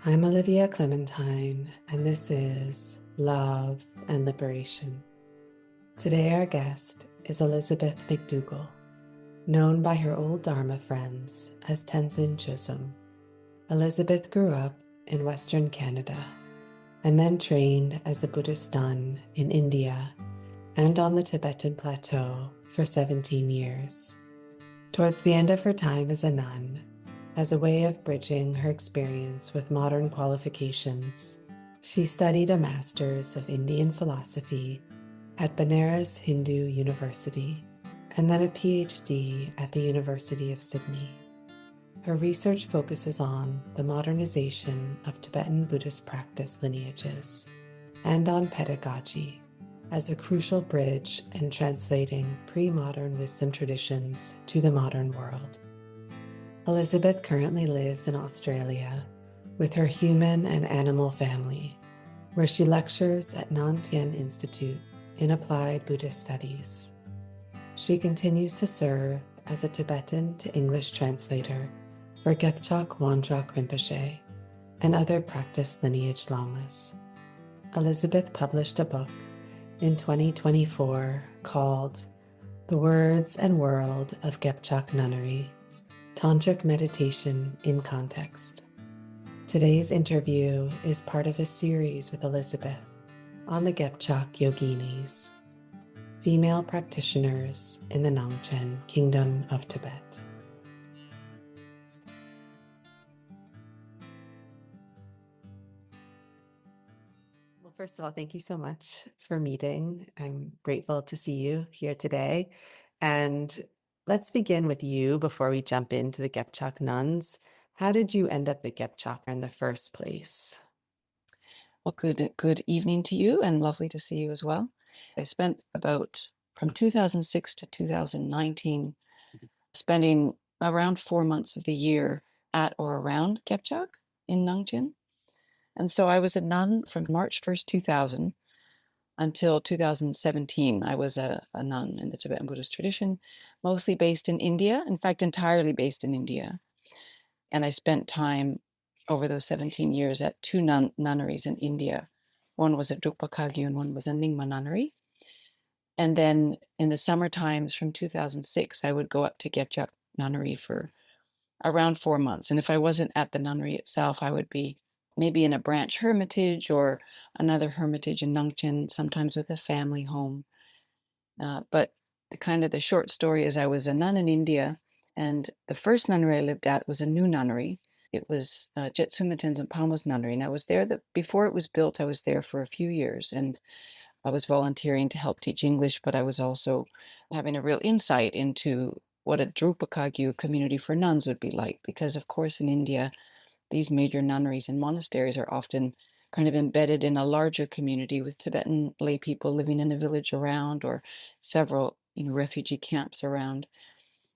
I'm Olivia Clementine, and this is Love and Liberation. Today our guest is Elizabeth McDougal, known by her old Dharma friends as Tenzin Chosom. Elizabeth grew up in Western Canada and then trained as a Buddhist nun in India and on the Tibetan Plateau for 17 years. Towards the end of her time as a nun, as a way of bridging her experience with modern qualifications, she studied a Master's of Indian Philosophy at Banaras Hindu University and then a PhD at the University of Sydney. Her research focuses on the modernization of Tibetan Buddhist practice lineages and on pedagogy as a crucial bridge in translating pre-modern wisdom traditions to the modern world. Elizabeth currently lives in Australia with her human and animal family, where she lectures at Nangchen Institute in Applied Buddhist Studies. She continues to serve as a Tibetan to English translator for Gebchak Wandrak Rinpoche and other practice lineage lamas. Elizabeth published a book in 2024 called The Words and World of Gebchak Nunnery, Tantric Meditation in Context. Today's interview is part of a series with Elizabeth on the Gebchak Yoginis, female practitioners in the Nangchen Kingdom of Tibet. Well, first of all, thank you so much for meeting. I'm grateful to see you here today. And let's begin with you before we jump into the Gebchak nuns. How did you end up at Gebchak in the first place? Well, good evening to you, and lovely to see you as well. I spent from 2006 to 2019, spending around 4 months of the year at or around Gebchak in Nangchen. And so I was a nun from March 1st, 2000 until 2017. I was a nun in the Tibetan Buddhist tradition, mostly based in India, in fact, entirely based in India. And I spent time over those 17 years at two nunneries in India. One was a Drupal and one was a Nyingma nunnery. And then in the summer times from 2006, I would go up to Gebchak nunnery for around 4 months. And if I wasn't at the nunnery itself, I would be maybe in a branch hermitage or another hermitage in Nangchen, sometimes with a family home. But the short story is I was a nun in India, and the first nunnery I lived at was a new nunnery. It was Jetsunma Tenzin Palmo's nunnery, and I was there before it was built. I was there for a few years, and I was volunteering to help teach English, but I was also having a real insight into what a Drupal community for nuns would be like, because of course in India, these major nunneries and monasteries are often kind of embedded in a larger community with Tibetan lay people living in a village around or several refugee camps around.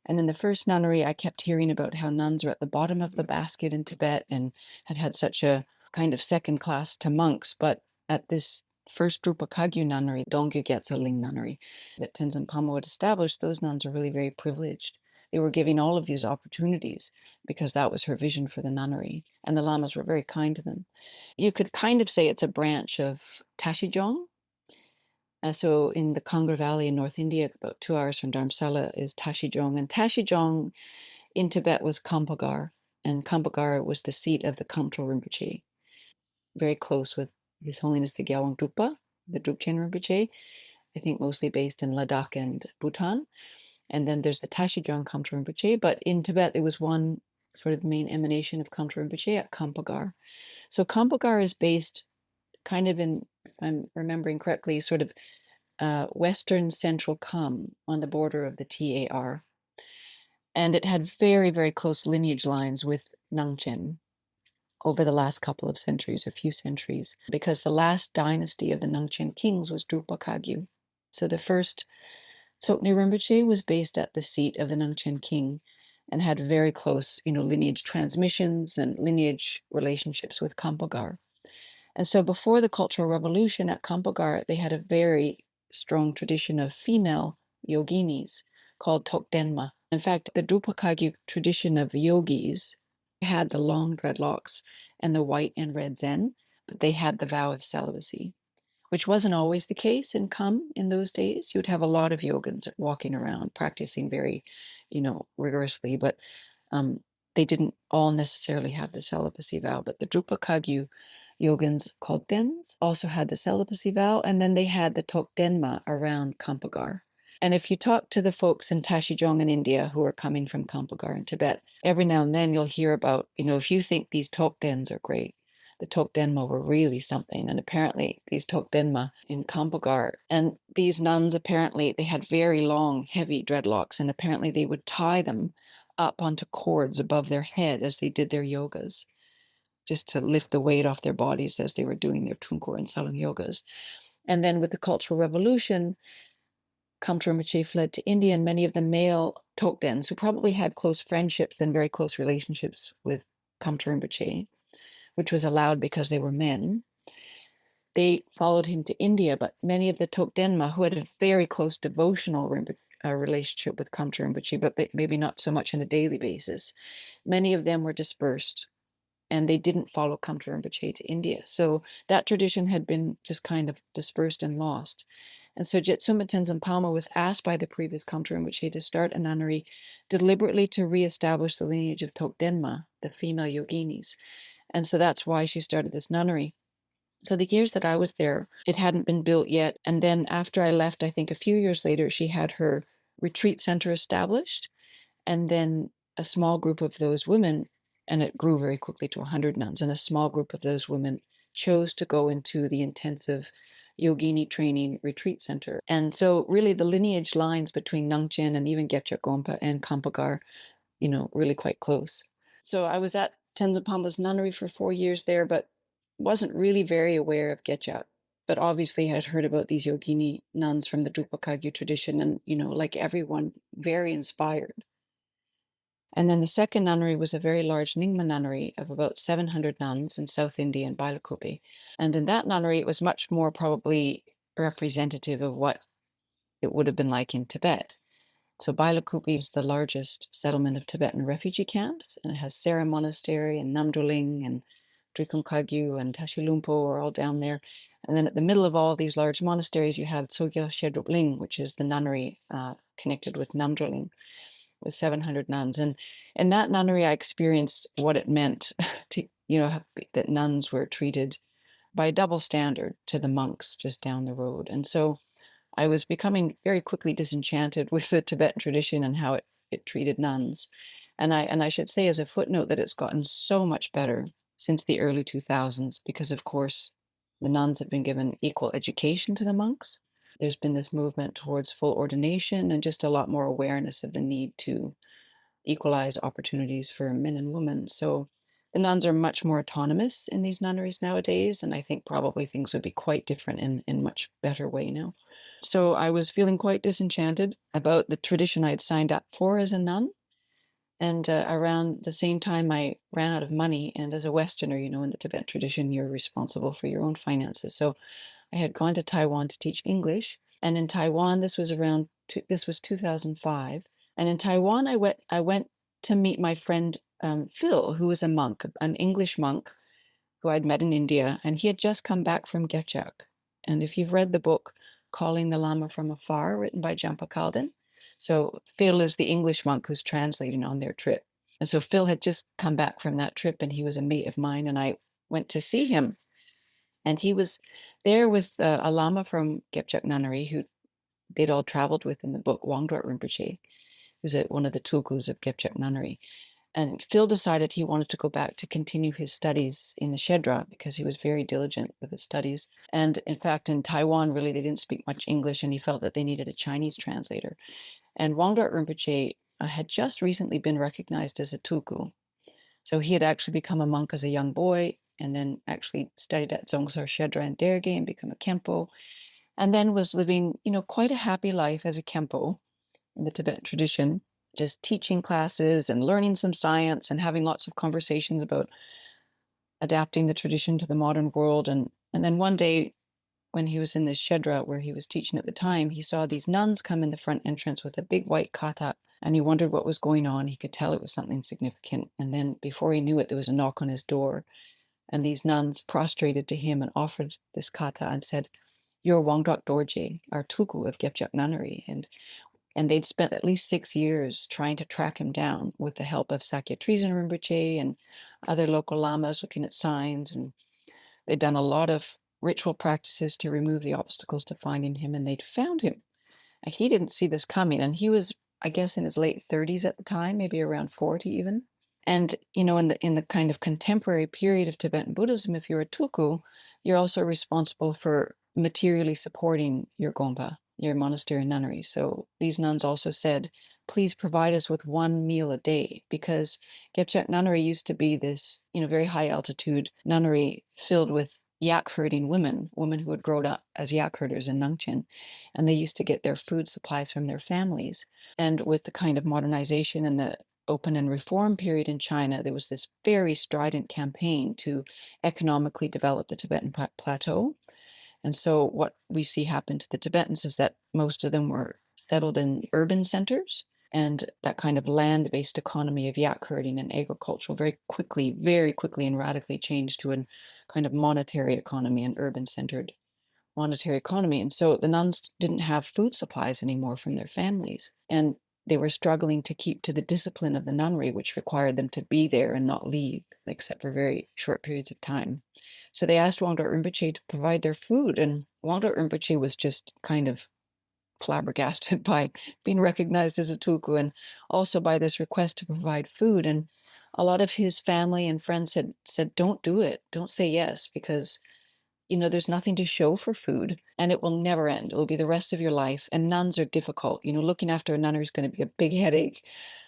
And in the first nunnery, I kept hearing about how nuns are at the bottom of the basket in Tibet and had such a kind of second class to monks. But at this first Drupal nunnery, Dongyu Gyatso Ling nunnery that Tenzin Palmo had established, those nuns are really very privileged. They were giving all of these opportunities because that was her vision for the nunnery, and the lamas were very kind to them. You could kind of say it's a branch of Tashijong. So in the Kangra Valley in North India, about 2 hours from Dharamsala, is Tashijong. And Tashijong in Tibet was Kampagar, and Kampagar was the seat of the Kamtrul Rinpoche, very close with His Holiness the Gyalwang Drukpa, the Drubchen Rinpoche, I think mostly based in Ladakh and Bhutan. And then there's the Tashijong Kamtrul Rinpoche, but in Tibet there was one sort of main emanation of Kamtrul Rinpoche at Kampagar. So Kampagar is based kind of in, if I'm remembering correctly, sort of western central Kham on the border of the TAR. And it had very, very close lineage lines with Nangchen over the last couple of centuries, a few centuries, because the last dynasty of the Nangchen kings was Drupal. So the first Tsokyni Rinpoche was based at the seat of the Nangchen king and had very close, lineage transmissions and lineage relationships with Kampagar. And so before the Cultural Revolution at Kampagar, they had a very strong tradition of female yoginis called Togdenma. In fact, the Drupal tradition of yogis had the long dreadlocks and the white and red Zen, but they had the vow of celibacy, which wasn't always the case in Kham in those days. You would have a lot of yogins walking around, practicing very, rigorously, but they didn't all necessarily have the celibacy vow. But the Drupakagyu yogins called Dens also had the celibacy vow, and then they had the Tokdenma around Kampagar. And if you talk to the folks in Tashijong in India who are coming from Kampagar in Tibet, every now and then you'll hear about, if you think these Tokdens are great, the Tokdenma were really something. And apparently these Tokdenma in Kampagar, and these nuns, apparently they had very long, heavy dreadlocks, and apparently they would tie them up onto cords above their head as they did their yogas, just to lift the weight off their bodies as they were doing their Tunkor and Salung yogas. And then with the Cultural Revolution, Khamtrul Rinpoche fled to India, and many of the male Tokdens, who probably had close friendships and very close relationships with Khamtrul Rinpoche, which was allowed because they were men, they followed him to India. But many of the Tokdenma, who had a very close devotional relationship with Khamtrul Rinpoche, but maybe not so much on a daily basis, many of them were dispersed, and they didn't follow Khamtrul Rinpoche to India. So that tradition had been just kind of dispersed and lost. And so Jetsunma Tenzin Palmo was asked by the previous Khamtrul Rinpoche to start a nunnery deliberately to reestablish the lineage of Tokdenma, the female yoginis. And so that's why she started this nunnery. So the years that I was there, it hadn't been built yet. And then after I left, I think a few years later, she had her retreat center established. And then a small group of those women, and it grew very quickly to 100 nuns, and a small group of those women chose to go into the intensive yogini training retreat center. And so really the lineage lines between Nangchen and even Gebchak gonpa and Kampagar, really quite close. So I was at Tenzin Palmo's nunnery for 4 years there, but wasn't really very aware of Gebchak. But obviously I had heard about these yogini nuns from the Drupakagyu tradition, and, like everyone, very inspired. And then the second nunnery was a very large Nyingma nunnery of about 700 nuns in South India and Bailakupi. And in that nunnery, it was much more probably representative of what it would have been like in Tibet. So Bailakupi is the largest settlement of Tibetan refugee camps, and it has Sera Monastery and Namdroling and Drikunkagyu and Tashilumpo are all down there. And then at the middle of all these large monasteries, you have Tsogya Shedrupling, which is the nunnery connected with Namdroling, with 700 nuns. And in that nunnery, I experienced what it meant to, that nuns were treated by a double standard to the monks just down the road. And so I was becoming very quickly disenchanted with the Tibetan tradition and how it treated nuns. And I should say as a footnote that it's gotten so much better since the early 2000s, because of course the nuns have been given equal education to the monks. There's been this movement towards full ordination and just a lot more awareness of the need to equalize opportunities for men and women. So the nuns are much more autonomous in these nunneries nowadays, and I think probably things would be quite different in much better way now. So I was feeling quite disenchanted about the tradition I had signed up for as a nun. And around the same time, I ran out of money. And as a Westerner, in the Tibetan tradition, you're responsible for your own finances. So I had gone to Taiwan to teach English. And in Taiwan, this was 2005. And in Taiwan, I went to meet my friend Phil, who was a monk, an English monk who I'd met in India. And he had just come back from Gebchak. And if you've read the book, Calling the Lama from Afar, written by Jampa Kalden, so Phil is the English monk who's translating on their trip. And so Phil had just come back from that trip, and he was a mate of mine, and I went to see him. And he was there with a lama from Gebchak Nunnery who they'd all traveled with in the book, Wandrak Rinpoche, who's one of the tulkus of Gebchak Nunnery. And Phil decided he wanted to go back to continue his studies in the Shedra because he was very diligent with his studies. And in fact, in Taiwan, really, they didn't speak much English, and he felt that they needed a Chinese translator. And Wandrak Rinpoche had just recently been recognized as a tulku. So he had actually become a monk as a young boy, and then actually studied at Dzongzar Shedra and Derge and become a Kempo, and then was living, quite a happy life as a Kempo in the Tibetan tradition, just teaching classes and learning some science and having lots of conversations about adapting the tradition to the modern world. And then one day, when he was in this shedra where he was teaching at the time, he saw these nuns come in the front entrance with a big white kata, and he wondered what was going on. He could tell it was something significant. And then before he knew it, there was a knock on his door, and these nuns prostrated to him and offered this kata and said, "You're Wandrak Dorje, our tuku of Gebchak Nunnery." And they'd spent at least 6 years trying to track him down with the help of Tsokyni Rinpoche and other local lamas looking at signs. And they'd done a lot of ritual practices to remove the obstacles to finding him, and they'd found him. And he didn't see this coming. And he was, I guess, in his late 30s at the time, maybe around 40 even. And, in the kind of contemporary period of Tibetan Buddhism, if you're a tulku, you're also responsible for materially supporting your gonpa, your monastery and nunnery. So these nuns also said, please provide us with 1 meal a day, because Gebchak Nunnery used to be this, very high altitude nunnery filled with yak herding women who had grown up as yak herders in Nangchen, and they used to get their food supplies from their families. And with the kind of modernization and the open and reform period in China, there was this very strident campaign to economically develop the Tibetan plateau. And so what we see happen to the Tibetans is that most of them were settled in urban centers, and that kind of land-based economy of yak herding and agricultural very quickly and radically changed to a kind of monetary economy, an urban-centered monetary economy. And so the nuns didn't have food supplies anymore from their families. And they were struggling to keep to the discipline of the nunnery, which required them to be there and not leave, except for very short periods of time. So they asked Wandrak Rinpoche to provide their food. And Wandrak Rinpoche was just kind of flabbergasted by being recognized as a tulku, and also by this request to provide food. And a lot of his family and friends said, don't do it. Don't say yes, because there's nothing to show for food, and it will never end. It will be the rest of your life. And nuns are difficult. Looking after a nunnery is going to be a big headache.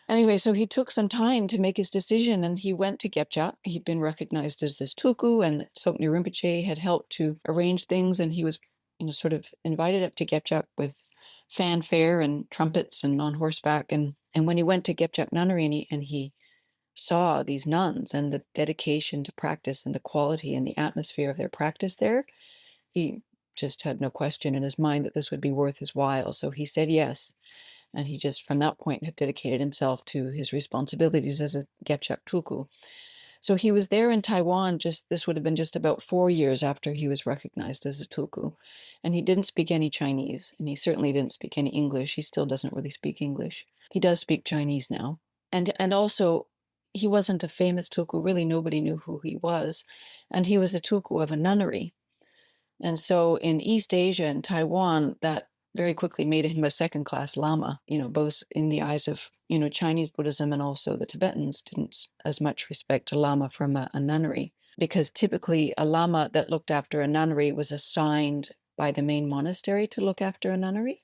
Anyway, so he took some time to make his decision, and he went to Gebchak. He'd been recognized as this tulku, and Tsokyni Rinpoche had helped to arrange things, and he was, sort of invited up to Gebchak with fanfare and trumpets and on horseback. And when he went to Gebchak Nunnery and he saw these nuns and the dedication to practice and the quality and the atmosphere of their practice there, he just had no question in his mind that this would be worth his while. So he said yes. And he just, from that point, had dedicated himself to his responsibilities as a Gebchak tulku. So he was there in Taiwan, this would have been just about 4 years after he was recognized as a tulku. And he didn't speak any Chinese, and he certainly didn't speak any English. He still doesn't really speak English. He does speak Chinese now. And also, he wasn't a famous tulku. Really, nobody knew who he was. And he was a tulku of a nunnery. And so in East Asia and Taiwan, that very quickly made him a second-class lama, both in the eyes of, Chinese Buddhism, and also the Tibetans didn't as much respect a lama from a nunnery, because typically a lama that looked after a nunnery was assigned by the main monastery to look after a nunnery.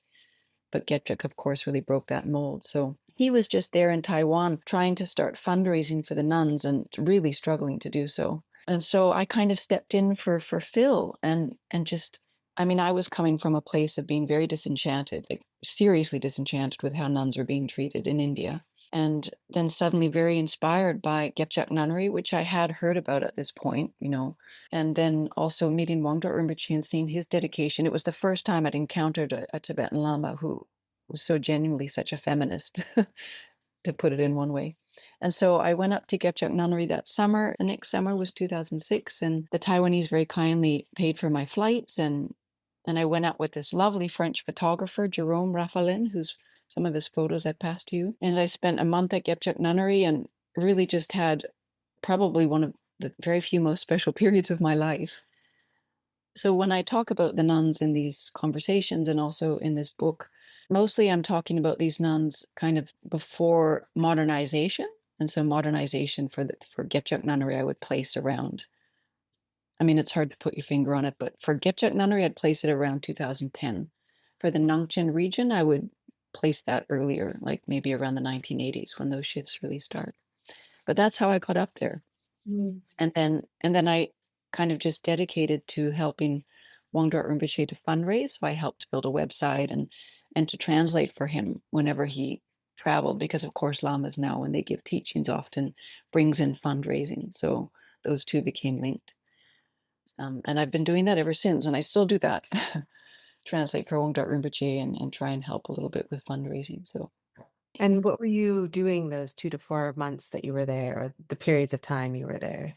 But Gebchak, of course, really broke that mold. So he was just there in Taiwan trying to start fundraising for the nuns and really struggling to do so. And so I kind of stepped in for Phil and just, I was coming from a place of being very disenchanted, like seriously disenchanted with how nuns are being treated in India. And then suddenly very inspired by Gebchak Nunnery, which I had heard about at this point, and then also meeting Wandrak Rinpoche and seeing his dedication. It was the first time I'd encountered a Tibetan Lama who was so genuinely such a feminist, to put it in one way. And so I went up to Gebchak Nunnery that summer. The next summer was 2006, and the Taiwanese very kindly paid for my flights. And I went out with this lovely French photographer, Jerome Rafalin, who's some of his photos I passed to you. And I spent a month at Gebchak Nunnery and really just had probably one of the very few most special periods of my life. So when I talk about the nuns in these conversations and also in this book, mostly I'm talking about these nuns kind of before modernization. And so modernization for Gebchak Nunnery, I would place around, it's hard to put your finger on it, but for Gebchak Nunnery, I'd place it around 2010. For the Nangchen region, I would place that earlier, like maybe around the 1980s when those shifts really start. But that's how I got up there. Mm. And then I kind of just dedicated to helping Wandrak Rinpoche to fundraise. So I helped build a website and to translate for him whenever he traveled, because of course lamas now, when they give teachings, often brings in fundraising. So those two became linked. And I've been doing that ever since, and I still do that. Translate for Wandrak Rinpoche and try and help a little bit with fundraising. So And what were you doing those 2 to 4 months that you were there, or the periods of time you were there?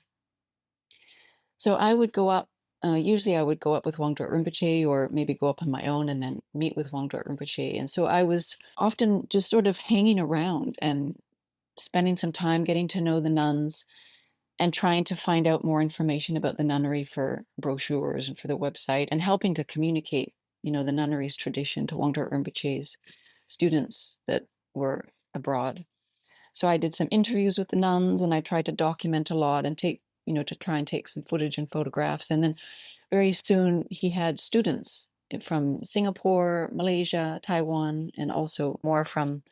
So I would go up. Usually, I would go up with Wandrak Rinpoche, or maybe go up on my own and then meet with Wandrak Rinpoche. And so I was often just sort of hanging around and spending some time getting to know the nuns and trying to find out more information about the nunnery for brochures and for the website, and helping to communicate, the nunnery's tradition to Wangdar Rinpoche's students that were abroad. So I did some interviews with the nuns, and I tried to document a lot and to try and take some footage and photographs. And then very soon he had students from Singapore, Malaysia, Taiwan, and also more from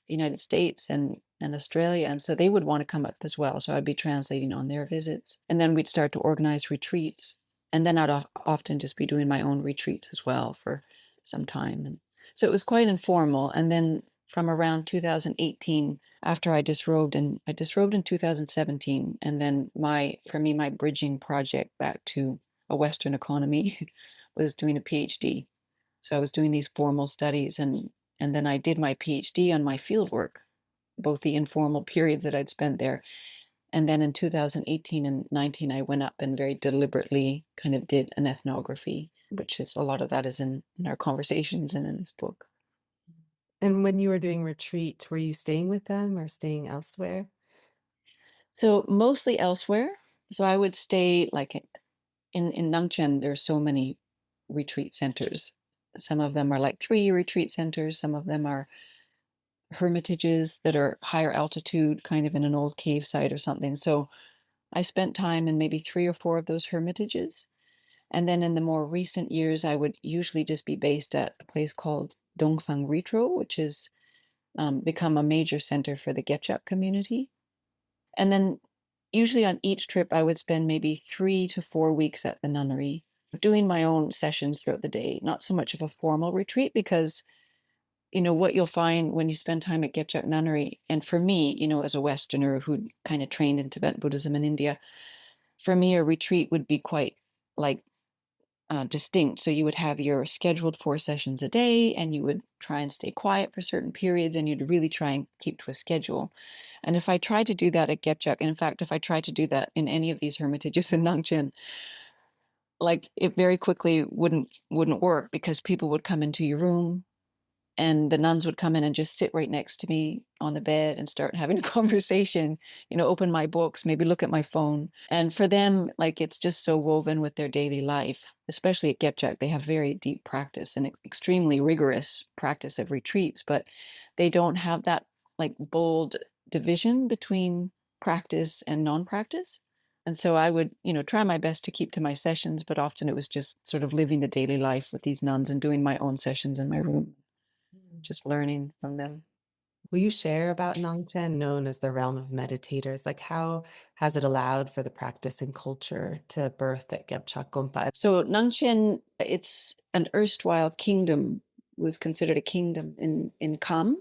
the United States and Australia. And so they would want to come up as well. So I'd be translating on their visits. And then we'd start to organize retreats. And then I'd often just be doing my own retreats as well for some time. And so it was quite informal. And then from around 2018, after I disrobed, and I disrobed in 2017, and then my bridging project back to a Western economy was doing a PhD. So I was doing these formal studies, and then I did my PhD on my field work, both the informal periods that I'd spent there. And then in 2018 and 19, I went up and very deliberately kind of did an ethnography, which is a lot of that is in our conversations and in this book. And when you were doing retreat, were you staying with them or staying elsewhere? So mostly elsewhere. So I would stay like in Nangchen. There's so many retreat centers. Some of them are like 3 retreat centers. Some of them are hermitages that are higher altitude, kind of in an old cave site or something. So I spent time in maybe 3 or 4 of those hermitages. And then in the more recent years, I would usually just be based at a place called Dongsang Ritro, which has become a major center for the Gebchak community. And then usually on each trip, I would spend maybe 3 to 4 weeks at the nunnery, doing my own sessions throughout the day. Not so much of a formal retreat, because what you'll find when you spend time at Gebchak Nunnery, and for me, as a Westerner who kind of trained in Tibetan Buddhism in India, for me, a retreat would be quite like distinct. So you would have your scheduled 4 sessions a day, and you would try and stay quiet for certain periods, and you'd really try and keep to a schedule. And if I tried to do that at Gebchak, and in fact, if I tried to do that in any of these hermitages in Nangchen, like it very quickly wouldn't work, because people would come into your room, and the nuns would come in and just sit right next to me on the bed and start having a conversation, open my books, maybe look at my phone. And for them, like, it's just so woven with their daily life, especially at Gebchak. They have very deep practice and extremely rigorous practice of retreats, but they don't have that like bold division between practice and non-practice. And so I would, try my best to keep to my sessions, but often it was just sort of living the daily life with these nuns and doing my own sessions in my room, just learning from them. Will you share about Nangchen, known as the realm of meditators? Like, how has it allowed for the practice and culture to birth at Gebchak Gonpa? So Nangchen, it's an erstwhile kingdom, was considered a kingdom in Kham,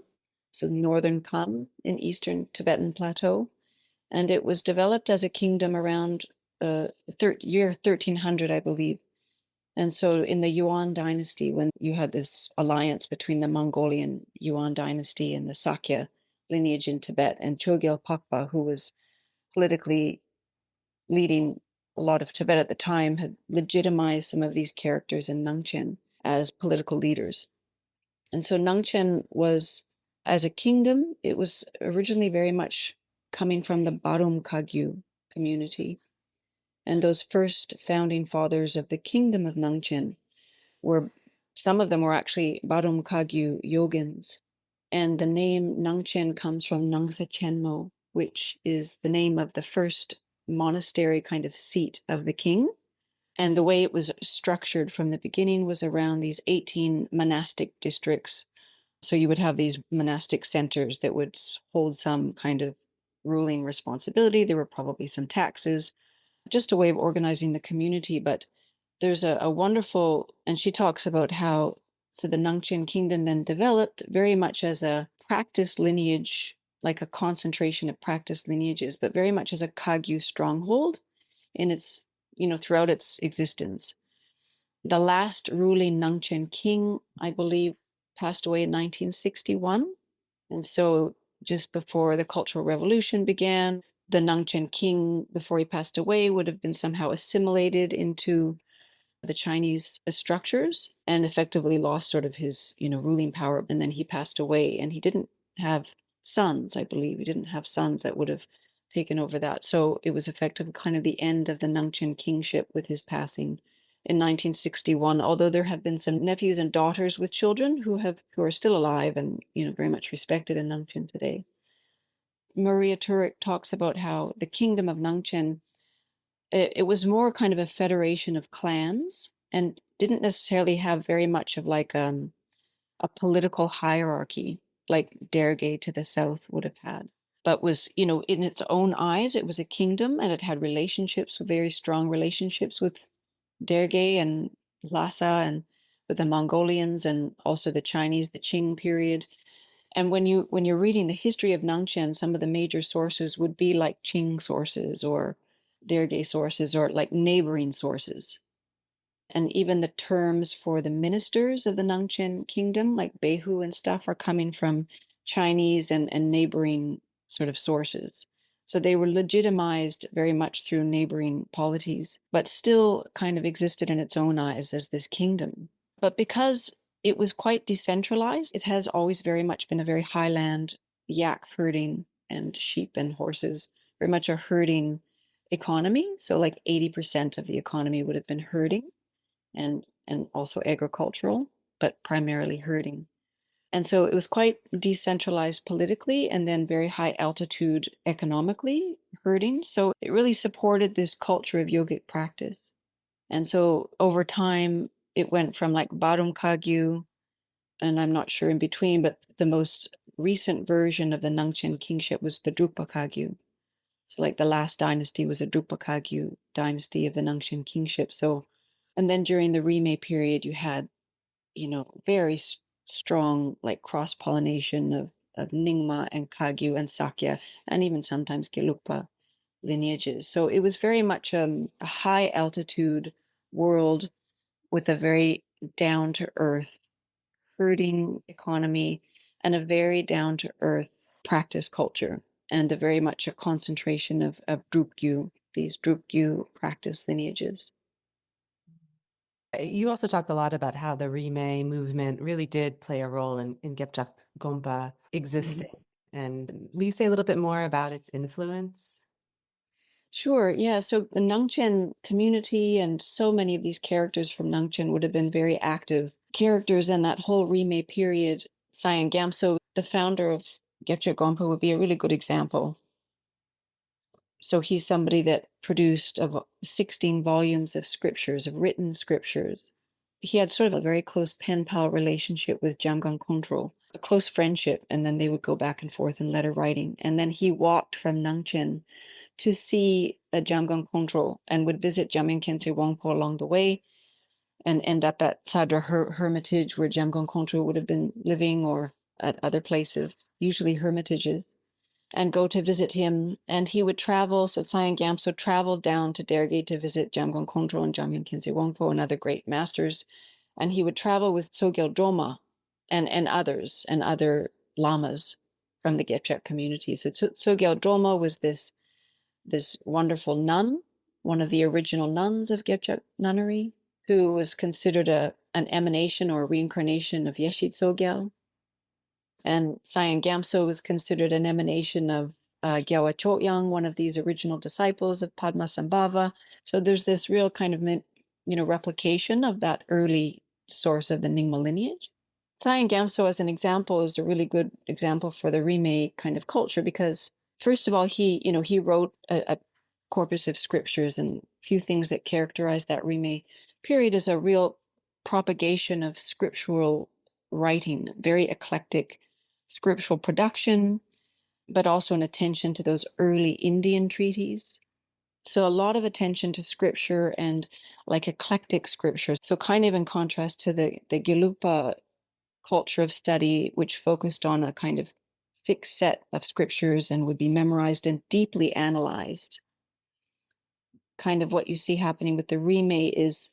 so northern Kham in eastern Tibetan plateau. And it was developed as a kingdom around year 1300, I believe. And so in the Yuan dynasty, when you had this alliance between the Mongolian Yuan dynasty and the Sakya lineage in Tibet, and Chogyal Pakpa, who was politically leading a lot of Tibet at the time, had legitimized some of these characters in Nangchen as political leaders. And so Nangchen was, as a kingdom, it was originally very much coming from the Barum Kagyu community. And those first founding fathers of the kingdom of Nangchen were, some of them were actually Barum Kagyu yogins. And the name Nangchen comes from Nangsa Chenmo, which is the name of the first monastery kind of seat of the king. And the way it was structured from the beginning was around these 18 monastic districts. So you would have these monastic centers that would hold some kind of ruling responsibility. There were probably some taxes, just a way of organizing the community. But there's a wonderful, and she talks about how, so the Nangchen kingdom then developed very much as a practice lineage, like a concentration of practice lineages, but very much as a Kagyu stronghold in its throughout its existence. The last ruling Nangchen king, I believe, passed away in 1961. And so just before the Cultural Revolution began, the Nangchen king, before he passed away, would have been somehow assimilated into the Chinese structures and effectively lost sort of his, ruling power. And then he passed away, and he didn't have sons, I believe. He didn't have sons that would have taken over that. So it was effectively kind of the end of the Nangchen kingship with his passing in 1961. Although there have been some nephews and daughters with children who are still alive and, very much respected in Nangchen today. Maria Turek talks about how the kingdom of Nangchen, it was more kind of a federation of clans and didn't necessarily have very much of like a political hierarchy like Derge to the south would have had, but was, in its own eyes, it was a kingdom, and it had relationships, very strong relationships with Derge and Lhasa and with the Mongolians and also the Chinese, the Qing period. And when you're reading the history of Nangchen, some of the major sources would be like Qing sources or Derge sources or like neighboring sources. And even the terms for the ministers of the Nangchen kingdom, like Behu and stuff, are coming from Chinese and neighboring sort of sources. So they were legitimized very much through neighboring polities, but still kind of existed in its own eyes as this kingdom. But because it was quite decentralized, it has always very much been a very highland yak herding and sheep and horses, very much a herding economy. So like 80% of the economy would have been herding and also agricultural, but primarily herding. And so it was quite decentralized politically and then very high altitude economically, herding. So it really supported this culture of yogic practice. And so over time, it went from like Barum Kagyu, and I'm not sure in between, but the most recent version of the Nangchen kingship was the Drukpa Kagyu. So like the last dynasty was a Drukpa Kagyu dynasty of the Nangchen kingship. So, and then during the Rime period, you had, very strong like cross pollination of Nyingma and Kagyu and Sakya, and even sometimes Gelugpa lineages. So it was very much a high altitude world with a very down to earth herding economy and a very down to earth practice culture and a very much a concentration of Drupgyu, these Drupgyu practice lineages. You also talk a lot about how the Rime movement really did play a role in Gebchak gonpa existing. And will you say a little bit more about its influence? Sure, yeah. So the Nangchen community and so many of these characters from Nangchen would have been very active characters in that whole Rime period. Tsang-Yang Gyamtso, the founder of Gebchak gonpa, would be a really good example. So he's somebody that produced 16 volumes of scriptures, of written scriptures. He had sort of a very close pen pal relationship with Jamgon Kongtrul, a close friendship, and then they would go back and forth in letter writing. And then he walked from Nangchen to see Jamgon Kongtrul and would visit Jamyang Khyentse Wangpo along the way and end up at Sadra Hermitage where Jamgon Kongtrul would have been living or at other places, usually hermitages, and go to visit him. And he would travel. So Tsang-Yang Gyamtso traveled down to Derge to visit Jamgon Kongtrul and Jamyang Khyentse Wangpo and other great masters. And he would travel with Tsogyal Doma and others and other lamas from the Gebchak community. So Tsogyal Doma was this wonderful nun, one of the original nuns of Gebchak nunnery, who was considered an emanation or reincarnation of Yeshit Tsogyal. And Tsang-Yang Gyamtso was considered an emanation of Gyawa Chotyang, one of these original disciples of Padmasambhava. So there's this real kind of, replication of that early source of the Nyingma lineage. Tsang-Yang Gyamtso, as an example, is a really good example for the Rime kind of culture because, first of all, he wrote a corpus of scriptures, and few things that characterize that Rime period is a real propagation of scriptural writing, very eclectic scriptural production, but also an attention to those early Indian treaties. So a lot of attention to scripture and like eclectic scripture. So kind of in contrast to the Gelugpa culture of study, which focused on a kind of fixed set of scriptures and would be memorized and deeply analyzed. kind of what you see happening with the Rime is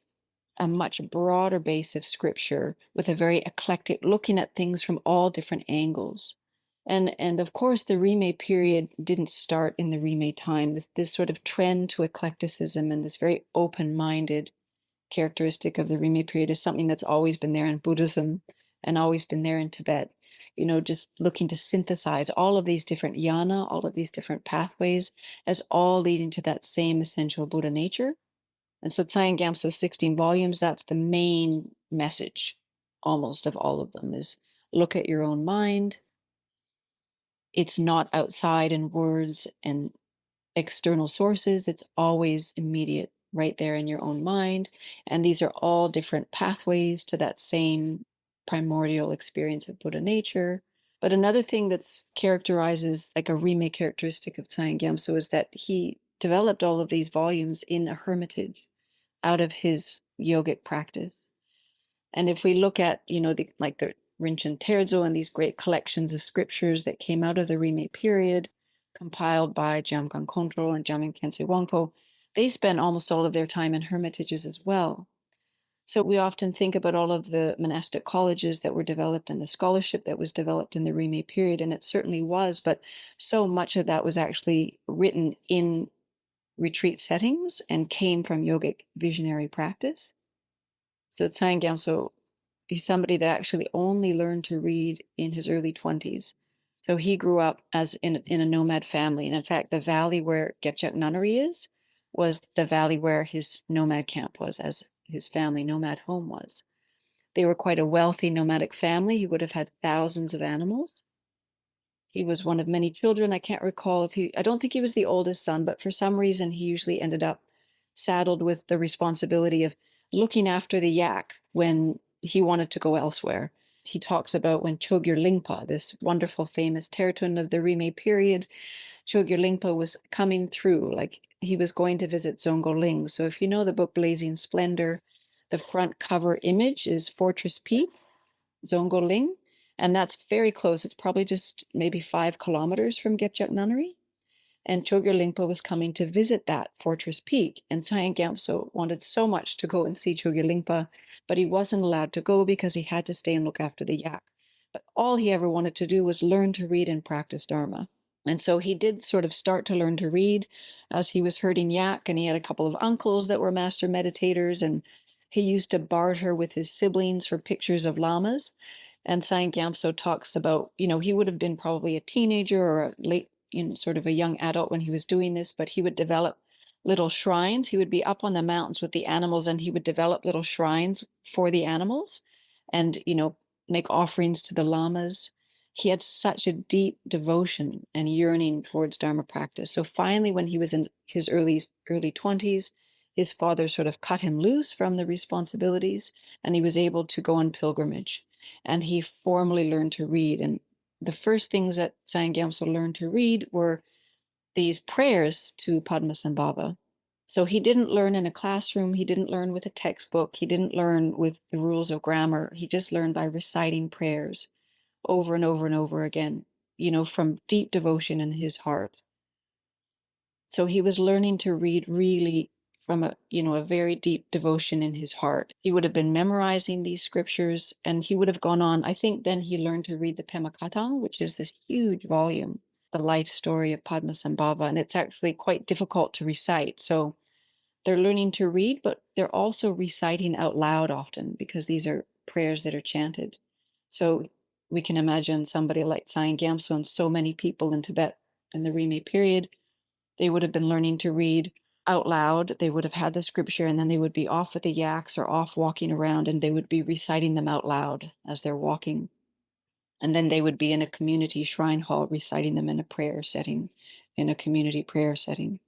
a much broader base of scripture with a very eclectic, looking at things from all different angles. And of course, the Rime period didn't start in the Rime time. This sort of trend to eclecticism and this very open-minded characteristic of the Rime period is something that's always been there in Buddhism and always been there in Tibet. Just looking to synthesize all of these different yana, all of these different pathways, as all leading to that same essential Buddha nature. And so Tsang-Yang Gyamtso's 16 volumes, that's the main message almost of all of them, is look at your own mind. It's not outside in words and external sources. It's always immediate, right there in your own mind. And these are all different pathways to that same primordial experience of Buddha nature. But another thing that's characterizes like a Rime characteristic of Tsang-Yang Gyamtso is that he developed all of these volumes in a hermitage out of his yogic practice. And if we look at, the Rinchen Terzo and these great collections of scriptures that came out of the Rime period, compiled by Jamgon Kongtrul and Jamyang Khyentse Wangpo, they spent almost all of their time in hermitages as well. So we often think about all of the monastic colleges that were developed and the scholarship that was developed in the Rime period, and it certainly was, but so much of that was actually written in retreat settings and came from yogic visionary practice. So Tsang Gyamtso, he's somebody that actually only learned to read in his early 20s. So he grew up as in a nomad family. And in fact, the valley where Gebchak Nunnery is was the valley where his nomad camp was, as his family nomad home was. They were quite a wealthy nomadic family. He would have had thousands of animals. He was one of many children. I can't recall I don't think he was the oldest son, but for some reason he usually ended up saddled with the responsibility of looking after the yak when he wanted to go elsewhere. He talks about when Chogyur Lingpa, this wonderful famous Tertun of the Rime period, Chogyur Lingpa was coming through, like he was going to visit Dzongkol Ling. So if you know the book Blazing Splendor, the front cover image is Fortress Peak, Dzongkol Ling, and that's very close. It's probably just maybe 5 kilometers from Gebchak Nunnery. And Chogyur Lingpa was coming to visit that Fortress Peak. And Tsang-Yang Gyamtso wanted so much to go and see Chogyur Lingpa, but he wasn't allowed to go because he had to stay and look after the yak. But all he ever wanted to do was learn to read and practice Dharma. And so he did sort of start to learn to read as he was herding yak, and he had a couple of uncles that were master meditators, and he used to barter with his siblings for pictures of lamas. And Tsang-Yang Gyamtso talks about, he would have been probably a teenager or a late, sort of a young adult when he was doing this, but he would develop little shrines. He would be up on the mountains with the animals, and he would develop little shrines for the animals and, make offerings to the lamas. He had such a deep devotion and yearning towards Dharma practice. So finally, when he was in his early 20s, his father sort of cut him loose from the responsibilities, and he was able to go on pilgrimage. And he formally learned to read. And the first things that Tsang-Yang Gyamtso learned to read were these prayers to Padmasambhava. So he didn't learn in a classroom. He didn't learn with a textbook. He didn't learn with the rules of grammar. He just learned by reciting prayers over and over and over again, from deep devotion in his heart. So he was learning to read really from a very deep devotion in his heart. He would have been memorizing these scriptures, and he would have gone on. I think then he learned to read the Pema Katang, which is this huge volume, the life story of Padmasambhava, and it's actually quite difficult to recite. So they're learning to read, but they're also reciting out loud often because these are prayers that are chanted. So we can imagine somebody like Tsang Gyamtso and so many people in Tibet in the Rime period, they would have been learning to read out loud. They would have had the scripture, and then they would be off with the yaks or off walking around, and they would be reciting them out loud as they're walking. And then they would be in a community shrine hall reciting them in a prayer setting, in a community prayer setting,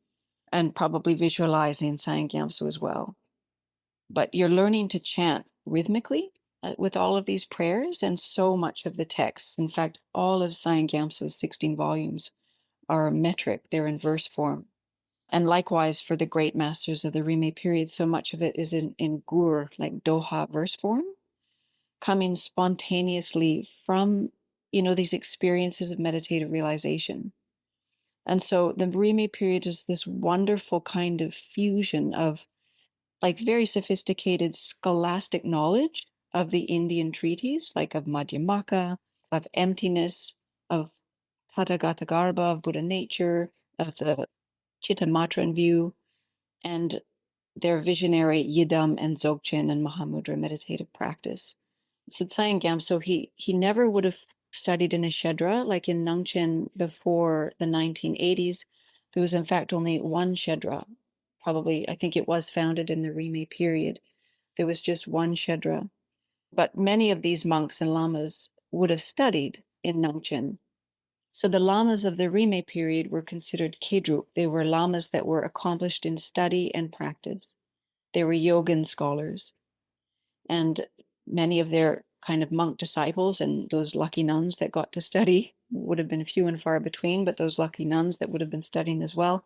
and probably visualizing Tsang Gyamtso as well. But you're learning to chant rhythmically with all of these prayers and so much of the text. In fact, all of Tsang Gyamtso's 16 volumes are metric, they're in verse form. And likewise for the great masters of the Rime period, so much of it is in gur, like Doha verse form, coming spontaneously from, these experiences of meditative realization. And so the Rime period is this wonderful kind of fusion of like very sophisticated scholastic knowledge of the Indian treaties, like of Madhyamaka, of emptiness, of Tathagatagarbha, of Buddha nature, of the Chittamatran view, and their visionary yidam and dzogchen and mahamudra meditative practice. So Tsang-Yang Gyamtso, he never would have studied in a shedra, like in Nangchen before the 1980s. There was in fact only one shedra. Probably, I think it was founded in the Rime period. There was just one shedra. But many of these monks and lamas would have studied in Nangchen. So the lamas of the Rime period were considered kedrup. They were lamas that were accomplished in study and practice. They were yogin scholars. And many of their kind of monk disciples and those lucky nuns that got to study would have been few and far between, but those lucky nuns that would have been studying as well,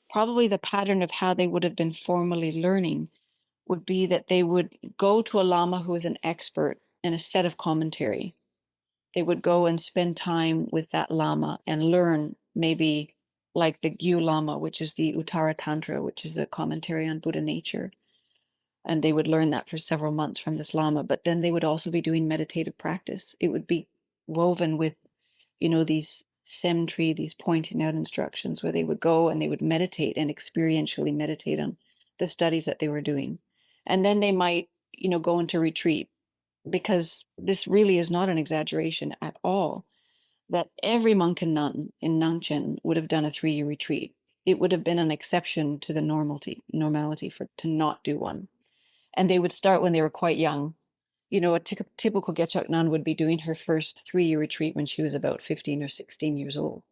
probably the pattern of how they would have been formally learning would be that they would go to a lama who was an expert in a set of commentary. They would go and spend time with that lama and learn maybe like the Gyu Lama, which is the Uttara Tantra, which is a commentary on Buddha nature. And they would learn that for several months from this lama, but then they would also be doing meditative practice. It would be woven with, these semtri, these pointing out instructions where they would go and they would meditate and experientially meditate on the studies that they were doing. And then they might, go into retreat, because this really is not an exaggeration at all, that every monk and nun in Nangchen would have done a 3-year retreat. It would have been an exception to the normality for to not do one. And they would start when they were quite young. A typical Gebchak nun would be doing her first 3-year retreat when she was about 15 or 16 years old.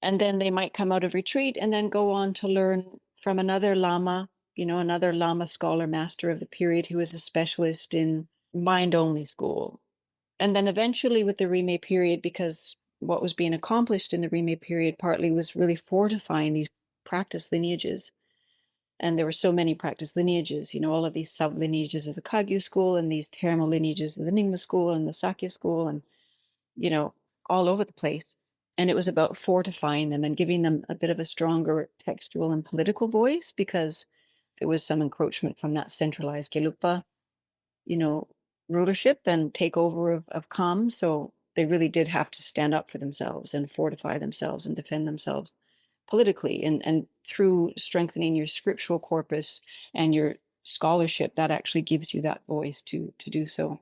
And then they might come out of retreat and then go on to learn from another lama, another lama scholar master of the period who was a specialist in mind-only school. And then eventually with the Rime period, because what was being accomplished in the Rime period partly was really fortifying these practice lineages. And there were so many practice lineages, all of these sub lineages of the Kagyu school and these Termo lineages of the Nyingma school and the Sakya school and, all over the place. And it was about fortifying them and giving them a bit of a stronger textual and political voice, because there was some encroachment from that centralized Gelugpa, you know, rulership and takeover of Kham. So they really did have to stand up for themselves and fortify themselves and defend themselves politically, and through strengthening your scriptural corpus and your scholarship, that actually gives you that voice to do so.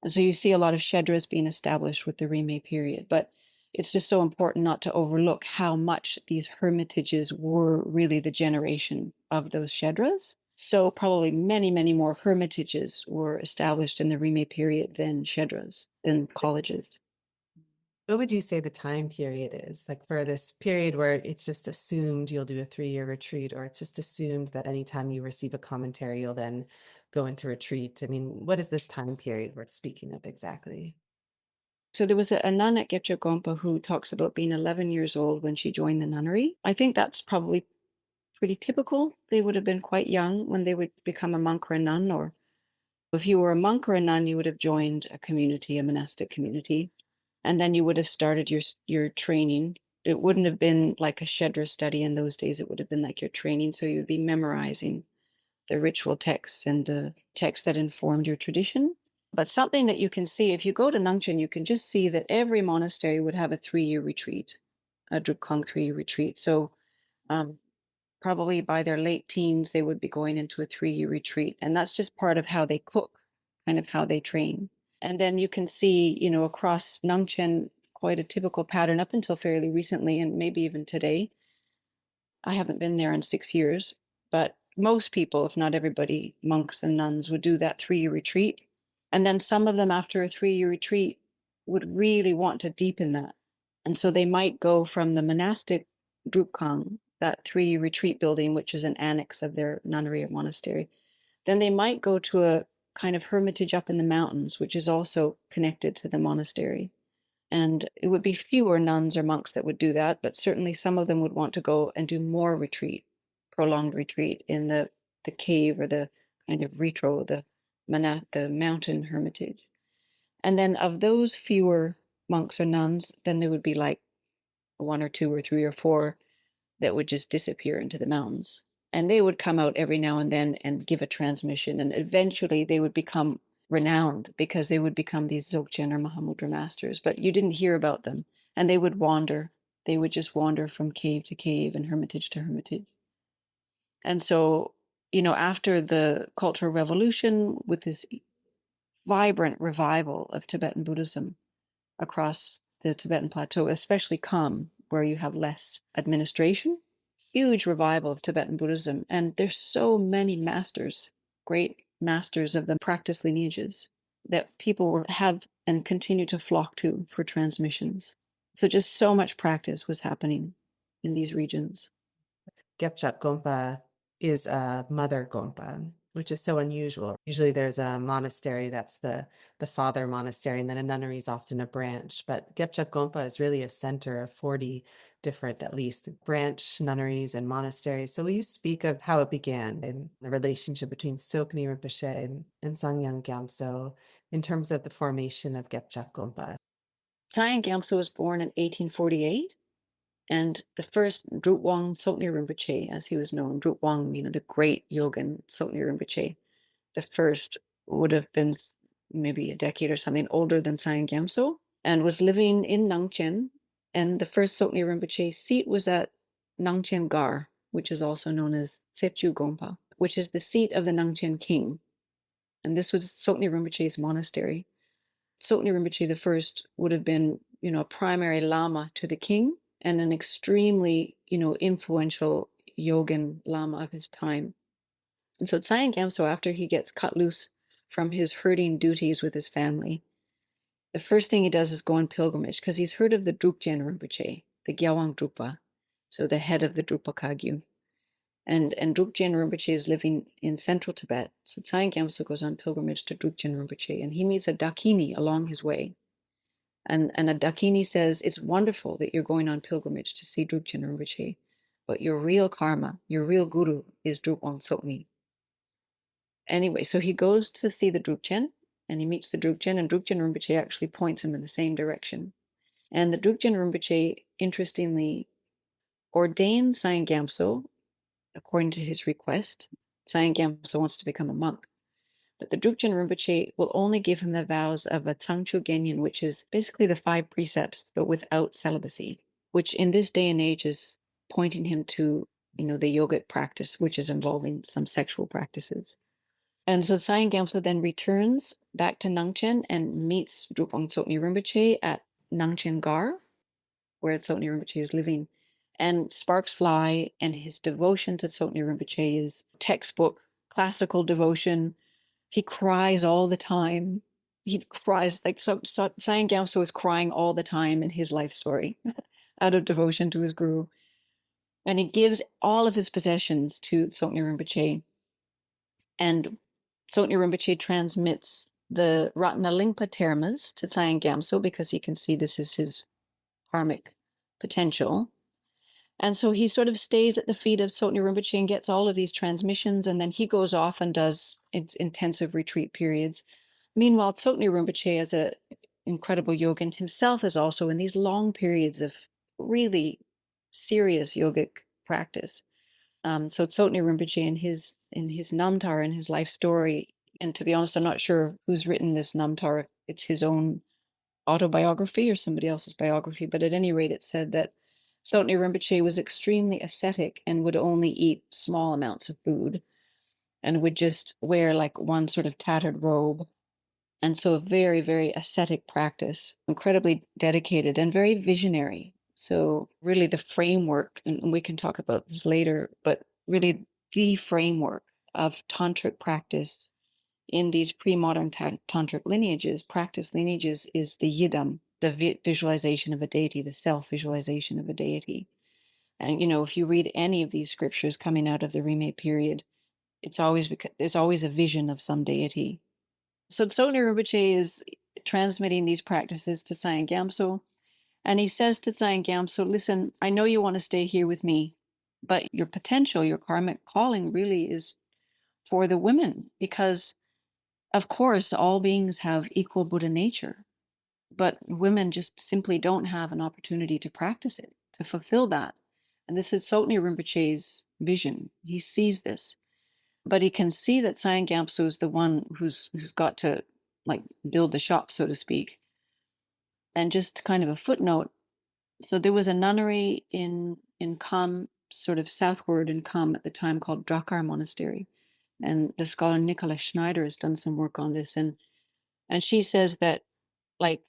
And so you see a lot of shedras being established with the Rime period, but it's just so important not to overlook how much these hermitages were really the generation of those shedras. So probably many, many more hermitages were established in the Rime period than shedras, than colleges. What would you say the time period is? Like for this period where it's just assumed you'll do a 3-year retreat, or it's just assumed that anytime you receive a commentary, you'll then go into retreat. I mean, what is this time period we're speaking of exactly? So there was a nun at Gebchak gonpa who talks about being 11 years old when she joined the nunnery. I think that's probably pretty typical. They would have been quite young when they would become a monk or a nun, or if you were a monk or a nun, you would have joined a community, a monastic community, and then you would have started your training. It wouldn't have been like a shedra study in those days. It would have been like your training. So you would be memorizing the ritual texts and the texts that informed your tradition. But something that you can see, if you go to Nangchen, you can just see that every monastery would have a 3-year retreat, a drubchen 3-year retreat. So um, probably by their late teens, they would be going into a 3-year retreat. And that's just part of how they cook, kind of how they train. And then you can see, across Nangchen, quite a typical pattern up until fairly recently, and maybe even today. I haven't been there in 6 years, but most people, if not everybody, monks and nuns, would do that 3-year retreat. And then some of them, after a 3-year retreat, would really want to deepen that. And so they might go from the monastic drubchen, that 3-year retreat building, which is an annex of their nunnery or monastery. Then they might go to a kind of hermitage up in the mountains, which is also connected to the monastery. And it would be fewer nuns or monks that would do that, but certainly some of them would want to go and do more retreat, prolonged retreat in the cave or the kind of retro, the mountain hermitage. And then of those fewer monks or nuns, then there would be like 1 or 2 or 3 or 4 that would just disappear into the mountains. And they would come out every now and then and give a transmission. And eventually they would become renowned because they would become these Dzogchen or Mahamudra masters. But you didn't hear about them. And they would wander. They would just wander from cave to cave and hermitage to hermitage. And so, after the Cultural Revolution, with this vibrant revival of Tibetan Buddhism across the Tibetan plateau, especially Kham, where you have less administration, huge revival of Tibetan Buddhism. And there's so many masters, great masters of the practice lineages that people have and continue to flock to for transmissions. So just so much practice was happening in these regions. Gebchak gonpa is a mother gonpa, which is so unusual. Usually there's a monastery that's the father monastery, and then a nunnery is often a branch. But Gebchak gonpa is really a center of 40 different, at least, branch nunneries and monasteries. So will you speak of how it began and the relationship between Tsokyni Rinpoche and Tsang-Yang Gyamtso in terms of the formation of Gebchak gonpa? Tsang-Yang Gyamtso was born in 1848. And the first Drupwang Tsokyni Rinpoche, as he was known, Drupwang, the great yogin Tsokyni Rinpoche, the first would have been maybe a decade or something older than Tsang-Yang Gyamtso, and was living in Nangchen. And the first Tsokyni Rinpoche's seat was at Nangchen Gar, which is also known as Tsechu Gonpa, which is the seat of the Nangchen king. And this was Tsokyni Rinpoche's monastery. Tsokyni Rinpoche the first would have been, a primary lama to the king and an extremely, influential yogin lama of his time. And so Tsang-Yang Gyamtso, after he gets cut loose from his herding duties with his family, the first thing he does is go on pilgrimage because he's heard of the drubchen Rinpoche, the Gyawang Drukpa, so the head of the Drukpa Kagyu. And Drubchen Rinpoche is living in central Tibet. So Tsang-Yang Gyamtso goes on pilgrimage to Drubchen Rinpoche, and he meets a Dakini along his way. And a Dakini says, it's wonderful that you're going on pilgrimage to see Drubchen Rinpoche, but your real karma, your real guru is Drupwang Tsokni. Anyway, so he goes to see the Drubchen, and he meets the Drubchen, and Drubchen Rinpoche actually points him in the same direction. And the Drubchen Rinpoche, interestingly, ordains Tsang-Yang Gyamtso according to his request. Tsang-Yang Gyamtso wants to become a monk. But the Drubchen Rinpoche will only give him the vows of a Tsangchu Genyin, which is basically the 5 precepts, but without celibacy, which in this day and age is pointing him to, the yogic practice, which is involving some sexual practices. And so Tsang-Yang Gyamtso then returns back to Nangchen and meets Drupwang Tsokni Rinpoche at Nangchen Gar, where Tsokni Rinpoche is living. And sparks fly, and his devotion to Tsokni Rinpoche is textbook, classical devotion. He cries all the time. He cries like Tsang-Yang Gyamtso is crying all the time in his life story out of devotion to his guru. And he gives all of his possessions to Tsokni Rinpoche. And Tsokni Rinpoche transmits the Ratnalingpa termas to Tsang-Yang Gyamtso because he can see this is his karmic potential. And so he sort of stays at the feet of Tsokni Rinpoche and gets all of these transmissions, and then he goes off and does intensive retreat periods. Meanwhile, Tsokni Rinpoche, as an incredible yogin himself, is also in these long periods of really serious yogic practice. So Tsokni Rinpoche in his Namtar, in his life story, and to be honest, I'm not sure who's written this Namtar. It's his own autobiography or somebody else's biography, but at any rate, it said that Tsokni Rinpoche was extremely ascetic and would only eat small amounts of food and would just wear like one sort of tattered robe. And so a very, very ascetic practice, incredibly dedicated and very visionary. So really the framework, and we can talk about this later, but really the framework of tantric practice in these pre-modern tantric lineages, practice lineages, is the yidam, the visualization of a deity, the self-visualization of a deity. And if you read any of these scriptures coming out of the Rime period, it's always because there's always a vision of some deity. So Tsokni Rinpoche is transmitting these practices to Tsang-Yang Gyamtso, and he says to Tsang-Yang Gyamtso, listen, I know you want to stay here with me, but your potential, your karmic calling really is for the women, because of course all beings have equal Buddha nature, but women just simply don't have an opportunity to practice it, to fulfill that. And this is Tsokyni Rinpoche's vision. He sees this, but he can see that Tsang-Yang Gyamtso is the one who's got to like build the shop, so to speak. And just kind of a footnote. So there was a nunnery in Kham, sort of southward in Kham at the time, called Drakar Monastery. And the scholar Nicola Schneider has done some work on this. And she says that, like,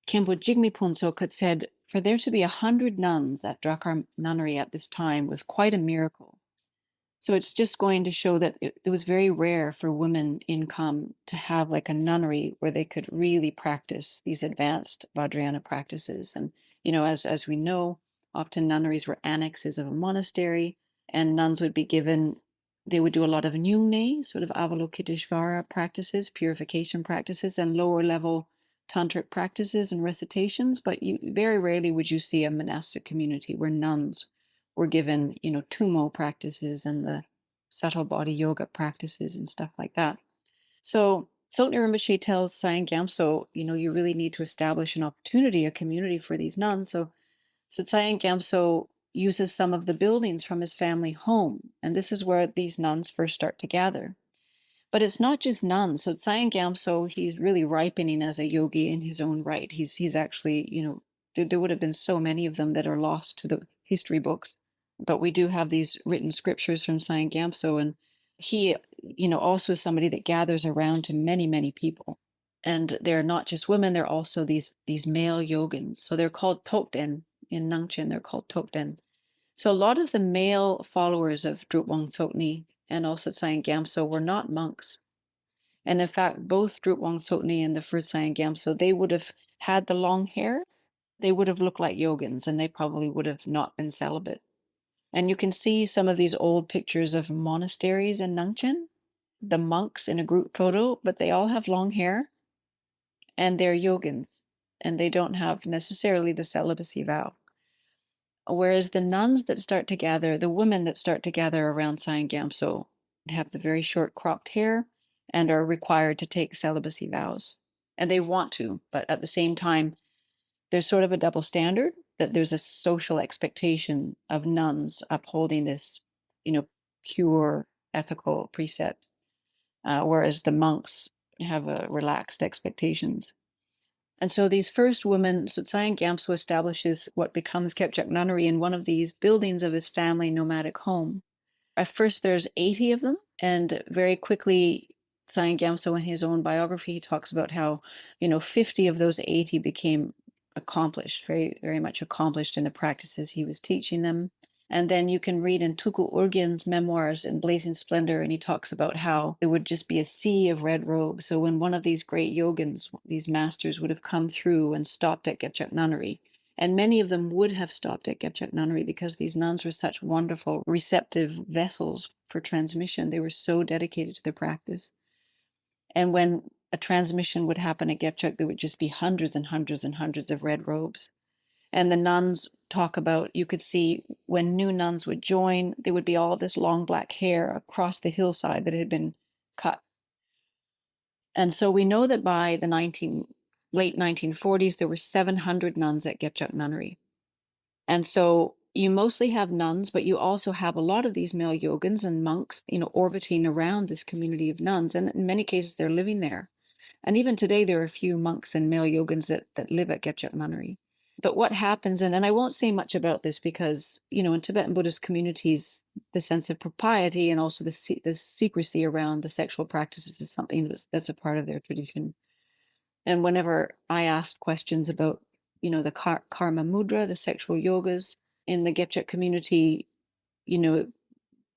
Khenpo Jigme Phuntsok had said, for there to be 100 nuns at Drakar Nunnery at this time was quite a miracle. So it's just going to show that it was very rare for women in Kham to have like a nunnery where they could really practice these advanced Vajrayana practices. And, as we know, often nunneries were annexes of a monastery, and nuns would be given, they would do a lot of nyungne, sort of Avalokiteshvara practices, purification practices, and lower level tantric practices and recitations. But very rarely would you see a monastic community where nuns were given, tumo practices and the subtle body yoga practices and stuff like that. So Tsokyni Rinpoche tells Tsang-Yang Gyamtso, you really need to establish an opportunity, a community for these nuns. So Tsang-Yang Gyamtso uses some of the buildings from his family home, and this is where these nuns first start to gather. But it's not just nuns. So Tsang-Yang Gyamtso, he's really ripening as a yogi in his own right. He's actually, there would have been so many of them that are lost to the history books. But we do have these written scriptures from Tsang-Yang Gyamtso, and he, also is somebody that gathers around to many, many people. And they're not just women, they're also these male yogins. So they're called Togden in Nangchen, they're called Togden. So a lot of the male followers of Drupwang Tsokni and also Tsang-Yang Gyamtso were not monks. And in fact, both Drupwang Tsokni and the first Tsang-Yang Gyamtso, they would have had the long hair. They would have looked like yogins, and they probably would have not been celibate. And you can see some of these old pictures of monasteries in Nangchen, the monks in a group photo, but they all have long hair and they're yogins, and they don't have necessarily the celibacy vow. Whereas the nuns that start to gather, the women that start to gather around Tsang-Yang Gyamtso have the very short cropped hair and are required to take celibacy vows. And they want to, but at the same time, there's sort of a double standard that there's a social expectation of nuns upholding this, pure ethical precept, whereas the monks have relaxed expectations. And so these first women, so Tsang-Yang Gyamtso establishes what becomes Gebchak Nunnery in one of these buildings of his family nomadic home. At first, there's 80 of them, and very quickly, Tsang-Yang Gyamtso in his own biography, he talks about how, 50 of those 80 became accomplished, very, very much accomplished in the practices he was teaching them. And then you can read in Tuku Urgen's memoirs in Blazing Splendor, and he talks about how it would just be a sea of red robes. So when one of these great yogins, these masters, would have come through and stopped at Gebchak Nunnery, and many of them would have stopped at Gebchak Nunnery because these nuns were such wonderful, receptive vessels for transmission. They were so dedicated to their practice. And when a transmission would happen at Gebchak, there would just be hundreds and hundreds and hundreds of red robes. And the nuns talk about, you could see when new nuns would join, there would be all this long black hair across the hillside that had been cut. And so we know that by the late 1940s, there were 700 nuns at Gebchak Nunnery. And so you mostly have nuns, but you also have a lot of these male yogins and monks, orbiting around this community of nuns. And in many cases, they're living there. And even today, there are a few monks and male yogins that live at Gebchak Nunnery. But what happens, and I won't say much about this because, in Tibetan Buddhist communities, the sense of propriety and also the secrecy around the sexual practices is something that's a part of their tradition. And whenever I asked questions about, the karma mudra, the sexual yogas in the Gebchak community, it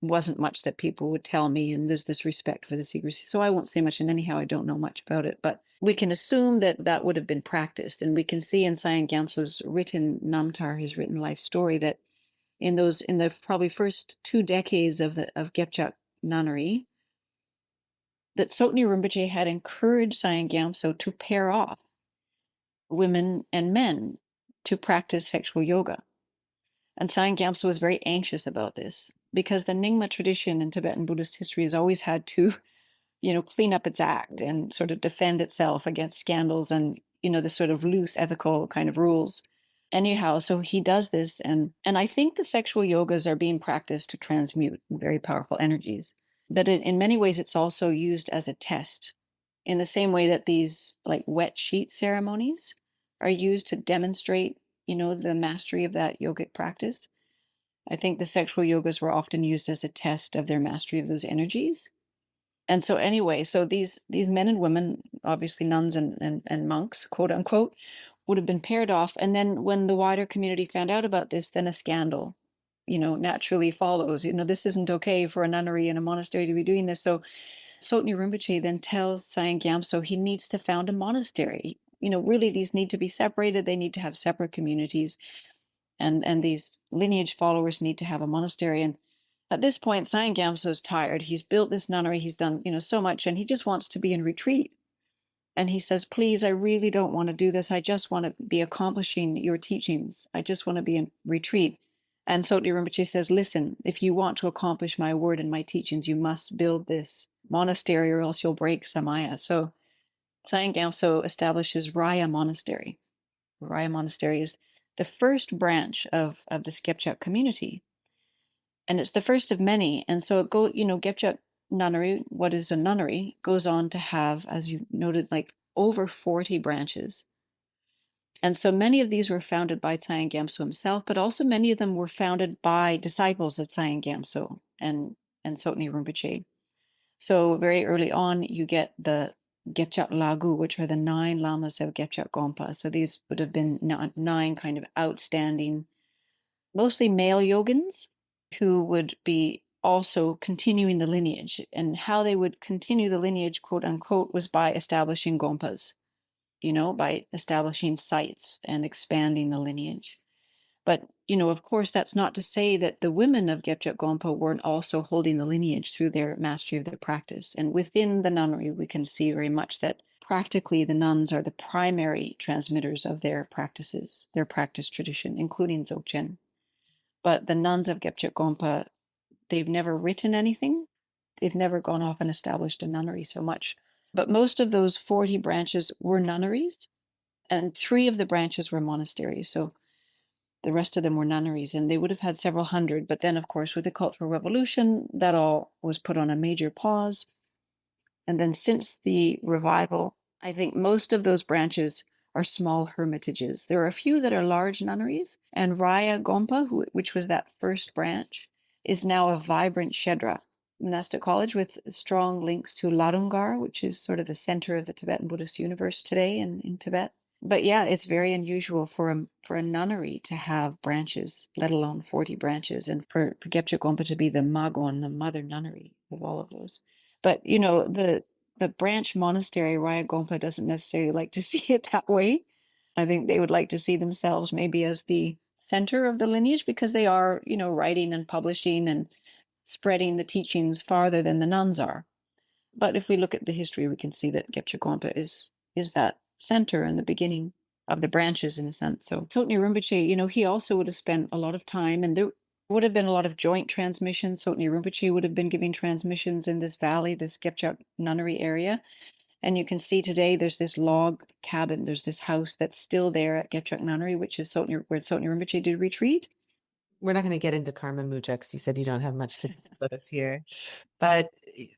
wasn't much that people would tell me, and there's this respect for the secrecy. So I won't say much, and anyhow, I don't know much about it, but we can assume that that would have been practiced. And we can see in Tsang-Yang Gyamtso's written Namtar, his written life story, that in the probably first 2 decades of Gebchak Nunnery, that Tsokyni Rinpoche had encouraged Tsang-Yang Gyamtso to pair off women and men to practice sexual yoga. And Tsang-Yang Gyamtso was very anxious about this because the Nyingma tradition in Tibetan Buddhist history has always had to, clean up its act and sort of defend itself against scandals and, the sort of loose ethical kind of rules. Anyhow, so he does this, and I think the sexual yogas are being practiced to transmute very powerful energies. But in many ways, it's also used as a test, in the same way that these like wet sheet ceremonies are used to demonstrate, the mastery of that yogic practice. I think the sexual yogas were often used as a test of their mastery of those energies. And so anyway, so these men and women, obviously nuns and monks, quote unquote, would have been paired off. And then when the wider community found out about this, then a scandal, naturally follows. This isn't okay for a nunnery and a monastery to be doing this. So Tsokyni Rinpoche then tells Tsang-Yang Gyamtso he needs to found a monastery. Really these need to be separated. They need to have separate communities, and these lineage followers need to have a monastery. And at this point, Tsang-Yang Gyamtso is tired. He's built this nunnery. He's done, so much, and he just wants to be in retreat. And he says, please, I really don't want to do this. I just want to be accomplishing your teachings. I just want to be in retreat. And Tsokyni Rinpoche says, listen, if you want to accomplish my word and my teachings, you must build this monastery or else you'll break Samaya. So Tsang-Yang Gyamtso establishes Raya Monastery. Raya Monastery is the first branch of the Gebchak community. And it's the first of many. And so Gebchak nunnery, what is a nunnery, goes on to have, as you noted, like over 40 branches. And so many of these were founded by Tsang-Yang Gyamtso himself, but also many of them were founded by disciples of Tsang-Yang Gyamtso and Tsokyni Rinpoche. So very early on, you get the Gebchak Lagu, which are the 9 lamas of Gebchak gonpa. So these would have been 9 kind of outstanding, mostly male yogins, who would be also continuing the lineage. And how they would continue the lineage, quote unquote, was by establishing gonpas, by establishing sites and expanding the lineage. But, of course, that's not to say that the women of Gebchak gonpa weren't also holding the lineage through their mastery of their practice. And within the nunnery, we can see very much that practically the nuns are the primary transmitters of their practices, their practice tradition, including Dzogchen. But the nuns of Gebchak gonpa, they've never written anything. They've never gone off and established a nunnery so much. But most of those 40 branches were nunneries, and 3 of the branches were monasteries. So the rest of them were nunneries, and they would have had several hundred. But then, of course, with the Cultural Revolution, that all was put on a major pause. And then since the revival, I think most of those branches are small hermitages. There are a few that are large nunneries, and Raya Gonpa, which was that first branch, is now a vibrant Shedra monastic college with strong links to Ladungar, which is sort of the center of the Tibetan Buddhist universe today in Tibet. But yeah, it's very unusual for a nunnery to have branches, let alone 40 branches, and for Gebchak Gonpa to be the Magon, the mother nunnery of all of those. But the branch monastery, Raya Gonpa doesn't necessarily like to see it that way. I think they would like to see themselves maybe as the center of the lineage, because they are, writing and publishing and spreading the teachings farther than the nuns are. But if we look at the history, we can see that Gebchak Gonpa is that center and the beginning of the branches in a sense. So Tsokyni Rinpoche, he also would have spent a lot of time, and there would have been a lot of joint transmissions. Tsokyni Rinpoche would have been giving transmissions in this valley, this Gebchak nunnery area. And you can see today there's this log cabin, there's this house that's still there at Gebchak nunnery, which is where Tsokyni Rinpoche did retreat. We're not going to get into karma mudra because you said you don't have much to disclose here. But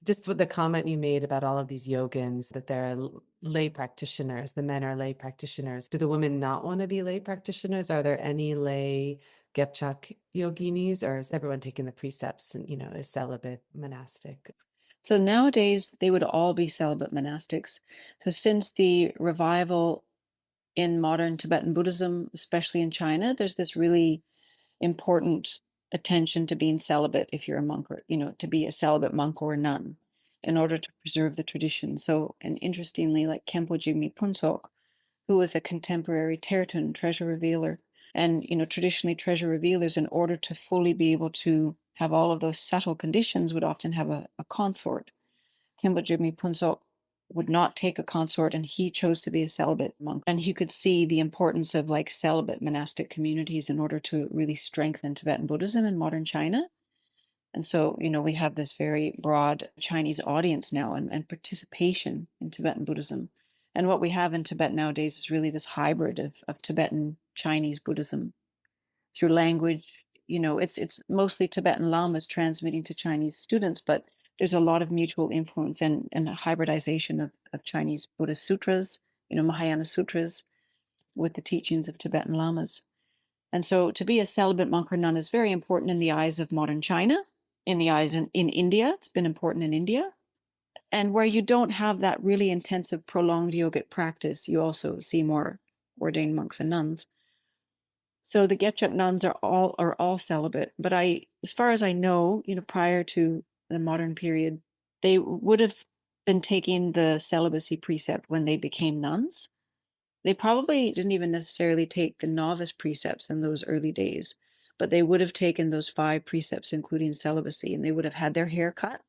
just with the comment you made about all of these yogins, that they're lay practitioners, the men are lay practitioners. Do the women not want to be lay practitioners? Are there any lay Gebchak yoginis, or is everyone taking the precepts and, is celibate monastic? So nowadays, they would all be celibate monastics. So since the revival in modern Tibetan Buddhism, especially in China, there's this really important attention to being celibate if you're a monk, or, to be a celibate monk or a nun in order to preserve the tradition. So, and interestingly, like Khenpo Jigme Phuntsok, who was a contemporary Tertun treasure revealer, and, traditionally treasure revealers, in order to fully be able to have all of those subtle conditions, would often have a consort. Khenpo Jigme Phuntsok would not take a consort, and he chose to be a celibate monk. And he could see the importance of like celibate monastic communities in order to really strengthen Tibetan Buddhism in modern China. And so, we have this very broad Chinese audience now, and participation in Tibetan Buddhism. And what we have in Tibet nowadays is really this hybrid of Tibetan Chinese Buddhism through language. It's mostly Tibetan lamas transmitting to Chinese students, but there's a lot of mutual influence and a hybridization of Chinese Buddhist sutras, Mahayana sutras, with the teachings of Tibetan lamas. And so to be a celibate monk or nun is very important in the eyes of modern China, in the eyes in India. It's been important in India. And where you don't have that really intensive, prolonged yogic practice, you also see more ordained monks and nuns. So the Gebchak nuns are all celibate. But as far as I know, prior to the modern period, they would have been taking the celibacy precept when they became nuns. They probably didn't even necessarily take the novice precepts in those early days, but they would have taken those 5 precepts, including celibacy, and they would have had their hair cut,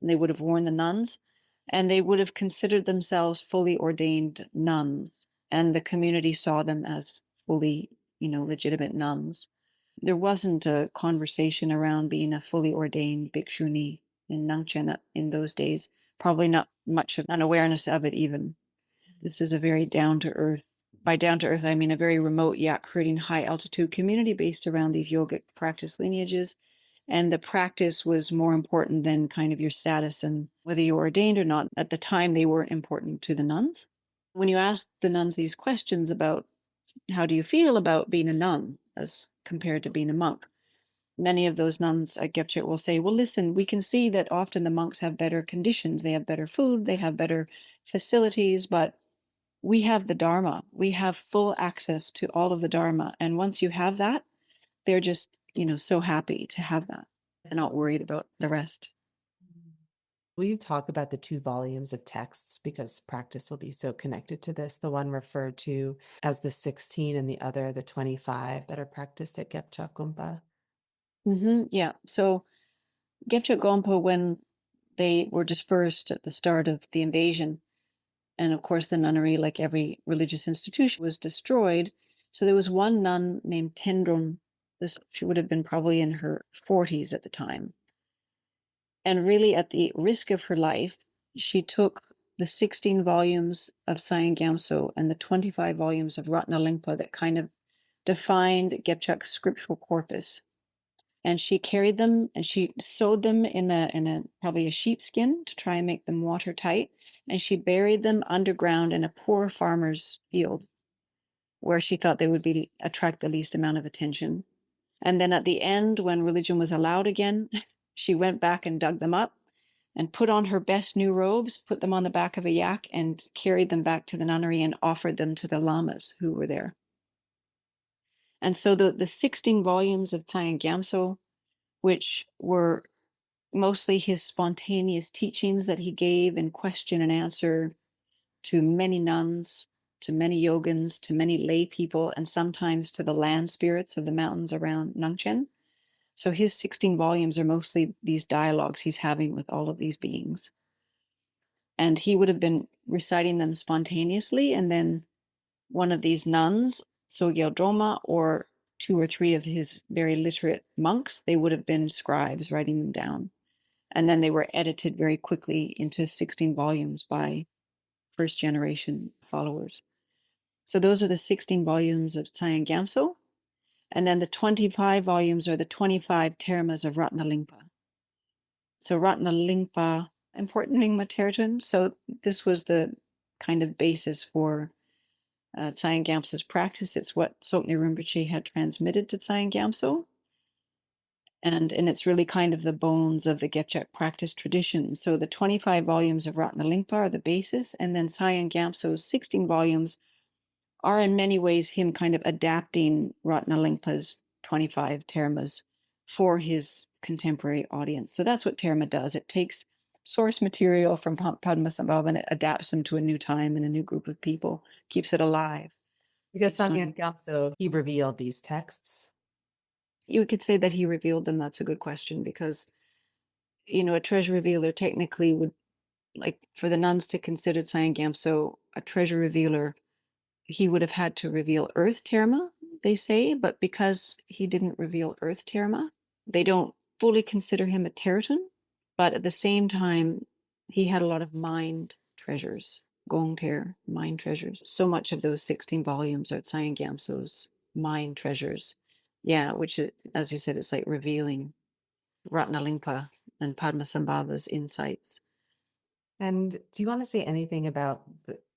and they would have worn the nuns, and they would have considered themselves fully ordained nuns, and the community saw them as fully, legitimate nuns. There wasn't a conversation around being a fully ordained bhikshuni in Nangchen in those days, probably not much of an awareness of it even. This is a very down to earth. By down to earth, I mean a very remote yak herding high altitude community based around these yogic practice lineages. And the practice was more important than kind of your status and whether you were ordained or not. At the time, they weren't important to the nuns. When you ask the nuns these questions about how do you feel about being a nun as compared to being a monk, many of those nuns at Gebchak will say, well, listen, we can see that often the monks have better conditions. They have better food, they have better facilities, but we have the Dharma. We have full access to all of the Dharma. And once you have that, they're just, so happy to have that. They're not worried about the rest. Will you talk about the 2 volumes of texts, because practice will be so connected to this, the one referred to as the 16 and the other, the 25 that are practiced at Gebchak gonpa? Yeah. So Gebchak gonpa, when they were dispersed at the start of the invasion, and of course the nunnery, like every religious institution, was destroyed. So there was one nun named Tendron. She would have been probably in her 40s at the time. And really, at the risk of her life, she took the 16 volumes of Tsang-Yang Gyamtso and the 25 volumes of Ratna Lingpa that kind of defined Gebchak's scriptural corpus. And she carried them and she sewed them in a probably a sheepskin to try and make them watertight. And she buried them underground in a poor farmer's field where she thought they would attract the least amount of attention. And then at the end, when religion was allowed again, she went back and dug them up and put on her best new robes, put them on the back of a yak, and carried them back to the nunnery and offered them to the lamas who were there. And so the 16 volumes of Tsang-Yang Gyamtso, which were mostly his spontaneous teachings that he gave in question and answer to many nuns, to many yogins, to many lay people, and sometimes to the land spirits of the mountains around Nangchen. So his 16 volumes are mostly these dialogues he's having with all of these beings. And he would have been reciting them spontaneously, and then one of these nuns, Sogyal or 2 or 3 of his very literate monks, they would have been scribes writing them down. And then they were edited very quickly into 16 volumes by first generation followers. So those are the 16 volumes of Tsang-Yang Gyamtso. And then the 25 volumes are the 25 termas of Ratna Lingpa. So Ratna Lingpa, important Nyingma Tertön. So this was the kind of basis for Tsang-Yang Gyamtso's practice. It's what Tsokyni Rinpoche had transmitted to Tsang-Yang Gyamtso. And it's really kind of the bones of the Gebchak practice tradition. So the 25 volumes of Ratna Lingpa are the basis, and then Tsang-Yang Gyamtso's 16 volumes are in many ways him kind of adapting Ratna Lingpa's 25 termas for his contemporary audience. So that's what terma does. It takes source material from Padmasambhava and it adapts them to a new time and a new group of people, keeps it alive. Because Tsang-Yang Gyamtso, he revealed these texts. You could say that he revealed them. That's a good question because, a treasure revealer technically would, like for the nuns to consider Tsang-Yang Gyamtso a treasure revealer, he would have had to reveal earth terma, they say, but because he didn't reveal earth terma, they don't fully consider him a terton. But at the same time, he had a lot of mind treasures, gong ter, mind treasures. So much of those 16 volumes are Tsang-Yang Gyamtso's mind treasures. Yeah, which, as you said, it's like revealing Ratnalimpa and Padmasambhava's insights. And do you want to say anything about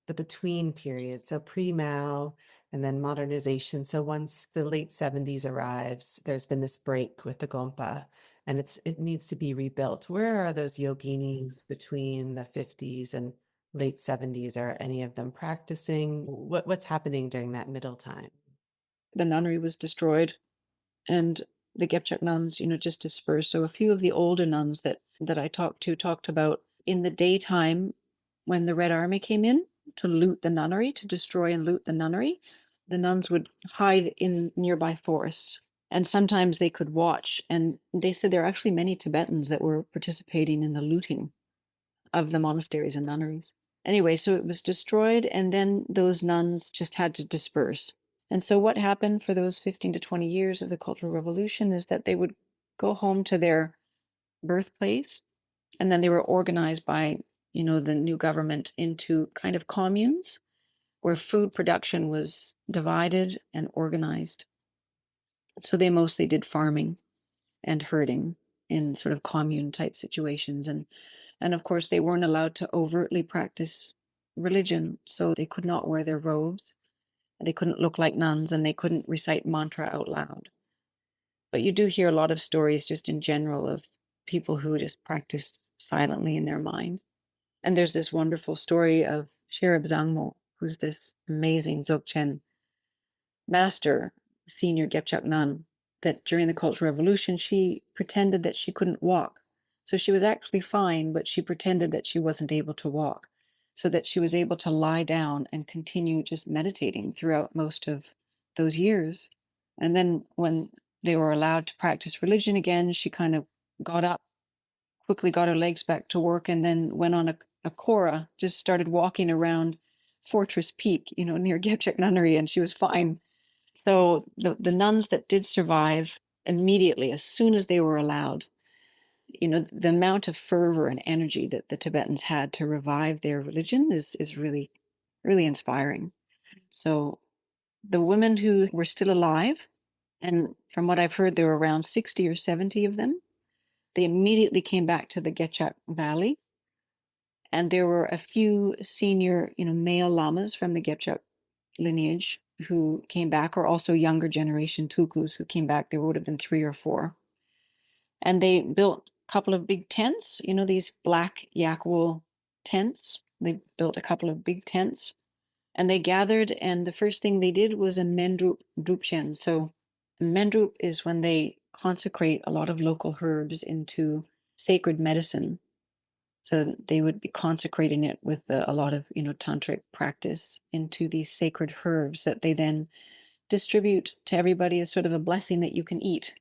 the between period? So pre-Mao and then modernization. So once the late 70s arrives, there's been this break with the gonpa and it needs to be rebuilt. Where are those yoginis between the 50s and late 70s? Are any of them practicing? What's happening during that middle time? The nunnery was destroyed, and the Gebchak nuns, just dispersed. So a few of the older nuns that I talked to talked about in the daytime when the Red Army came in to loot the nunnery, to destroy and loot the nunnery, the nuns would hide in nearby forests. And sometimes they could watch. And they said there are actually many Tibetans that were participating in the looting of the monasteries and nunneries. Anyway, so it was destroyed, and then those nuns just had to disperse. And so what happened for those 15 to 20 years of the Cultural Revolution is that they would go home to their birthplace, and then they were organized by, the new government into kind of communes where food production was divided and organized. So they mostly did farming and herding in sort of commune type situations. And of course, they weren't allowed to overtly practice religion, so they could not wear their robes, they couldn't look like nuns, and they couldn't recite mantra out loud. But you do hear a lot of stories just in general of people who just practice silently in their mind. And there's this wonderful story of Sherab Zangmo, who's this amazing Dzogchen master, senior Gebchak nun, that during the Cultural Revolution, she pretended that she couldn't walk. So she was actually fine, but she pretended that she wasn't able to walk, so that she was able to lie down and continue just meditating throughout most of those years. And then when they were allowed to practice religion again, she kind of got up, quickly got her legs back to work, and then went on a kora, just started walking around Fortress Peak, near Gebchak Nunnery, and she was fine. So the nuns that did survive immediately, as soon as they were allowed, the amount of fervor and energy that the Tibetans had to revive their religion is really, really inspiring. So the women who were still alive, and from what I've heard, there were around 60 or 70 of them, they immediately came back to the Getchak Valley. And there were a few senior, male lamas from the Gebchak lineage who came back, or also younger generation tulkus who came back. There would have been 3 or 4. And they built a couple of big tents, these black yak wool tents. They built a couple of big tents, and they gathered. And the first thing they did was a drubchen. So a mendrup is when they consecrate a lot of local herbs into sacred medicine. So they would be consecrating it with a lot of, tantric practice into these sacred herbs that they then distribute to everybody as sort of a blessing that you can eat.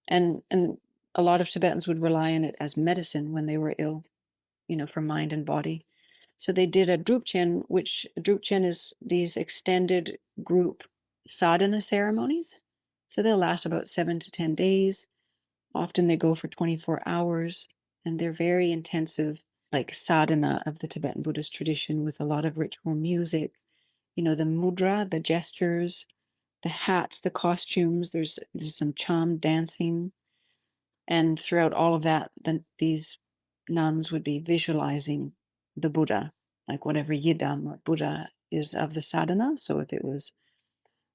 And a lot of Tibetans would rely on it as medicine when they were ill, for mind and body. So they did a drubchen, which drubchen is these extended group sadhana ceremonies. So they'll last about 7 to 10 days. Often they go for 24 hours, and they're very intensive, like sadhana of the Tibetan Buddhist tradition, with a lot of ritual music, the mudra, the gestures, the hats, the costumes. There's some cham dancing. And throughout all of that, these nuns would be visualizing the Buddha, like whatever yidam or Buddha is of the sadhana. So if it was,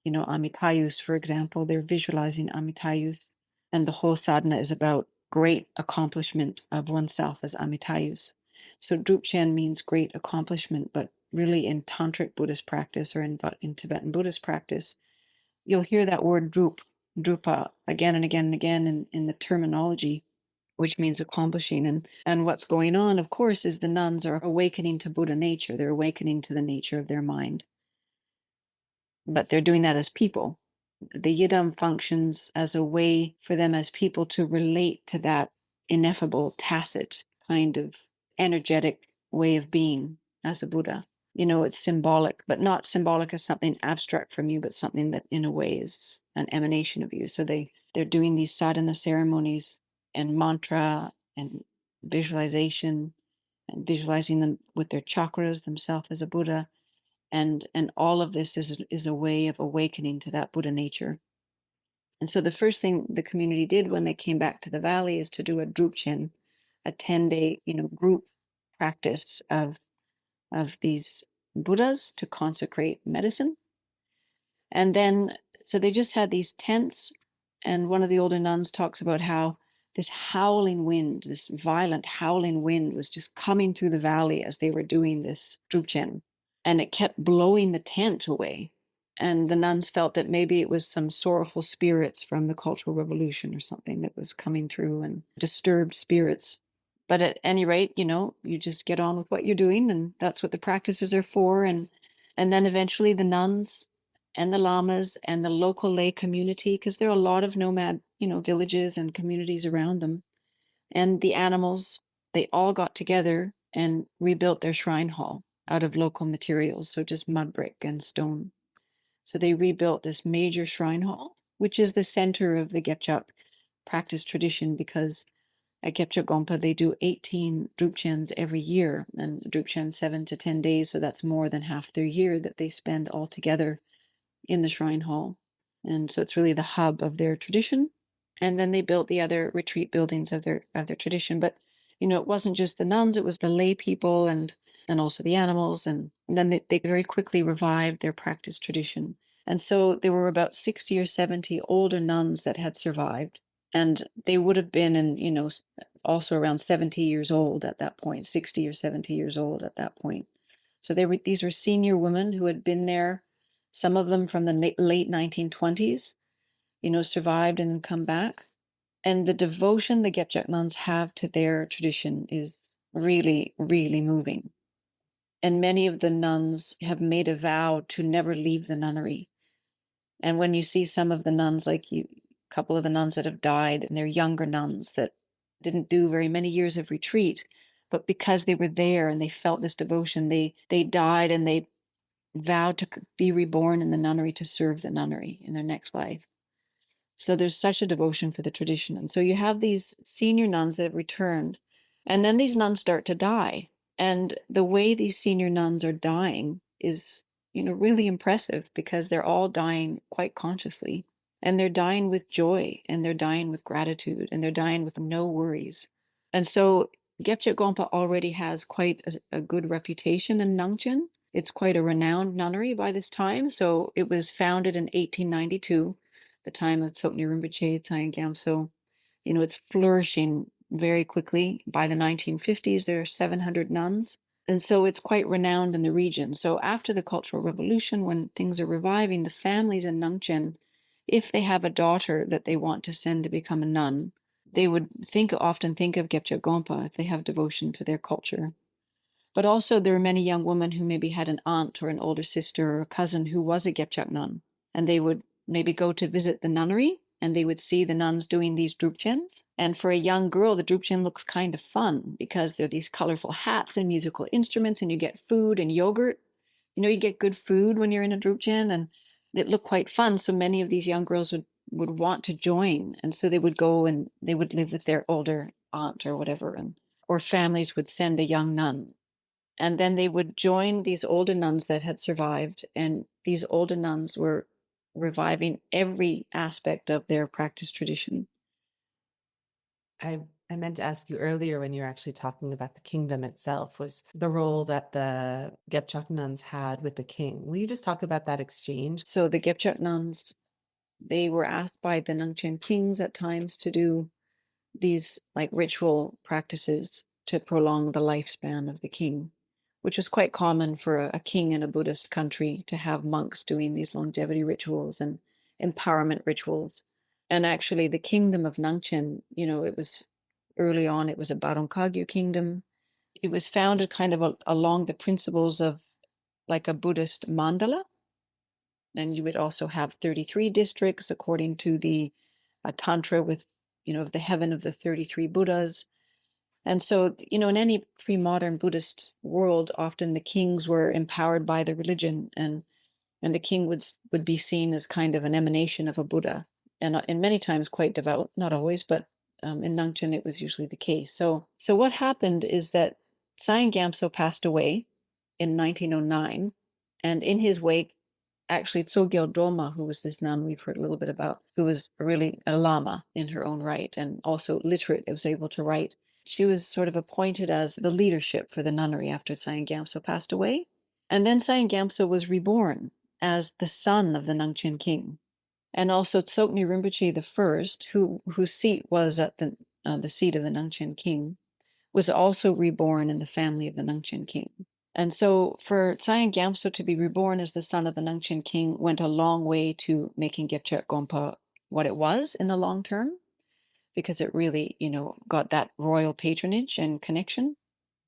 Amitayus, for example, they're visualizing Amitayus. And the whole sadhana is about great accomplishment of oneself as Amitayus. So drubchen means great accomplishment, but really in tantric Buddhist practice, or in Tibetan Buddhist practice, you'll hear that word drupa again and again and again in the terminology, which means accomplishing. And what's going on, of course, is the nuns are awakening to Buddha nature. They're awakening to the nature of their mind. But they're doing that as people. The yidam functions as a way for them as people to relate to that ineffable, tacit kind of energetic way of being as a Buddha. It's symbolic, but not symbolic as something abstract from you, but something that in a way is an emanation of you. So they're doing these sadhana ceremonies and mantra and visualization, and visualizing them with their chakras, themselves as a Buddha. And all of this is a way of awakening to that Buddha nature. And so the first thing the community did when they came back to the valley is to do a drubchen, a 10-day, group practice of these Buddhas to consecrate medicine. And then, so they just had these tents, and one of the older nuns talks about how this howling wind, this violent howling wind was just coming through the valley as they were doing this drubchen, and it kept blowing the tent away. And the nuns felt that maybe it was some sorrowful spirits from the Cultural Revolution or something that was coming through, and disturbed spirits. But at any rate, you just get on with what you're doing, and that's what the practices are for. And then eventually the nuns and the lamas and the local lay community, because there are a lot of nomad, villages and communities around them, and the animals, they all got together and rebuilt their shrine hall out of local materials, so just mud brick and stone. So they rebuilt this major shrine hall, which is the center of the Gebchak practice tradition, because at Gebchak gonpa they do 18 drubchens every year, and drubchen 7 to 10 days, so that's more than half their year that they spend all together in the shrine hall. And so it's really the hub of their tradition. And then they built the other retreat buildings of their tradition. But it wasn't just the nuns, it was the lay people and also the animals. And then they very quickly revived their practice tradition. And so there were about 60 or 70 older nuns that had survived. And they would have been also around 70 years old at that point, 60 or 70 years old at that point. So these were senior women who had been there, some of them from the late 1920s, survived and come back. And the devotion the Gebchak nuns have to their tradition is really, really moving. And many of the nuns have made a vow to never leave the nunnery. And when you see some of the nuns, like a couple of the nuns that have died, and they're younger nuns that didn't do very many years of retreat, but because they were there and they felt this devotion, they died and they vowed to be reborn in the nunnery to serve the nunnery in their next life. So there's such a devotion for the tradition. And so you have these senior nuns that have returned, and then these nuns start to die. And the way these senior nuns are dying is, really impressive, because they're all dying quite consciously. And they're dying with joy, and they're dying with gratitude, and they're dying with no worries. And so Gebchak gonpa already has quite a good reputation in Nangchen. It's quite a renowned nunnery by this time. So it was founded in 1892, the time of Tsokyni Rinpoche, Tsang-Yang Gyamtso. It's flourishing very quickly. By the 1950s, there are 700 nuns. And so it's quite renowned in the region. So after the Cultural Revolution, when things are reviving, the families in Nangchen, if they have a daughter that they want to send to become a nun, they would often think of Gebchak gonpa if they have devotion to their culture. But also there are many young women who maybe had an aunt or an older sister or a cousin who was a Gebchak nun, and they would maybe go to visit the nunnery, and they would see the nuns doing these drubchens. And for a young girl, the drubchen looks kind of fun, because there are these colorful hats and musical instruments, and you get food and yogurt. You get good food when you're in a drubchen, and it looked quite fun. So many of these young girls would want to join, and so they would go and they would live with their older aunt or whatever, or families would send a young nun. And then they would join these older nuns that had survived, and these older nuns were reviving every aspect of their practice tradition. I meant to ask you earlier, when you were actually talking about the kingdom itself, was the role that the Gebchak nuns had with the king. Will you just talk about that exchange? So the Gebchak nuns, they were asked by the Nangchen kings at times to do these like ritual practices to prolong the lifespan of the king, which was quite common for a king in a Buddhist country to have monks doing these longevity rituals and empowerment rituals. And actually, the kingdom of Nangchen, it was early on, it was a Baron-Kagyu kingdom. It was founded kind of along the principles of like a Buddhist mandala. And you would also have 33 districts according to the Tantra with, the heaven of the 33 Buddhas. And so, in any pre-modern Buddhist world, often the kings were empowered by the religion, and the king would be seen as kind of an emanation of a Buddha, and many times quite devout, not always, but in Nangchen it was usually the case. So what happened is that Tsang-Yang Gyamtso passed away in 1909, And in his wake, actually, Tsogyal, who was this nun we've heard a little bit about, who was really a lama in her own right and also literate, was able to write. She was sort of appointed as the leadership for the nunnery after Tsang-Yang Gyamtso passed away. And then Tsang-Yang Gyamtso was reborn as the son of the Nangchen king. And also Tsokyni Rinpoche the first, whose seat was at the seat of the Nangchen king, was also reborn in the family of the Nangchen king. And so for Tsang-Yang Gyamtso to be reborn as the son of the Nangchen king went a long way to making Gebchak gonpa what it was in the long term, because it really, got that royal patronage and connection.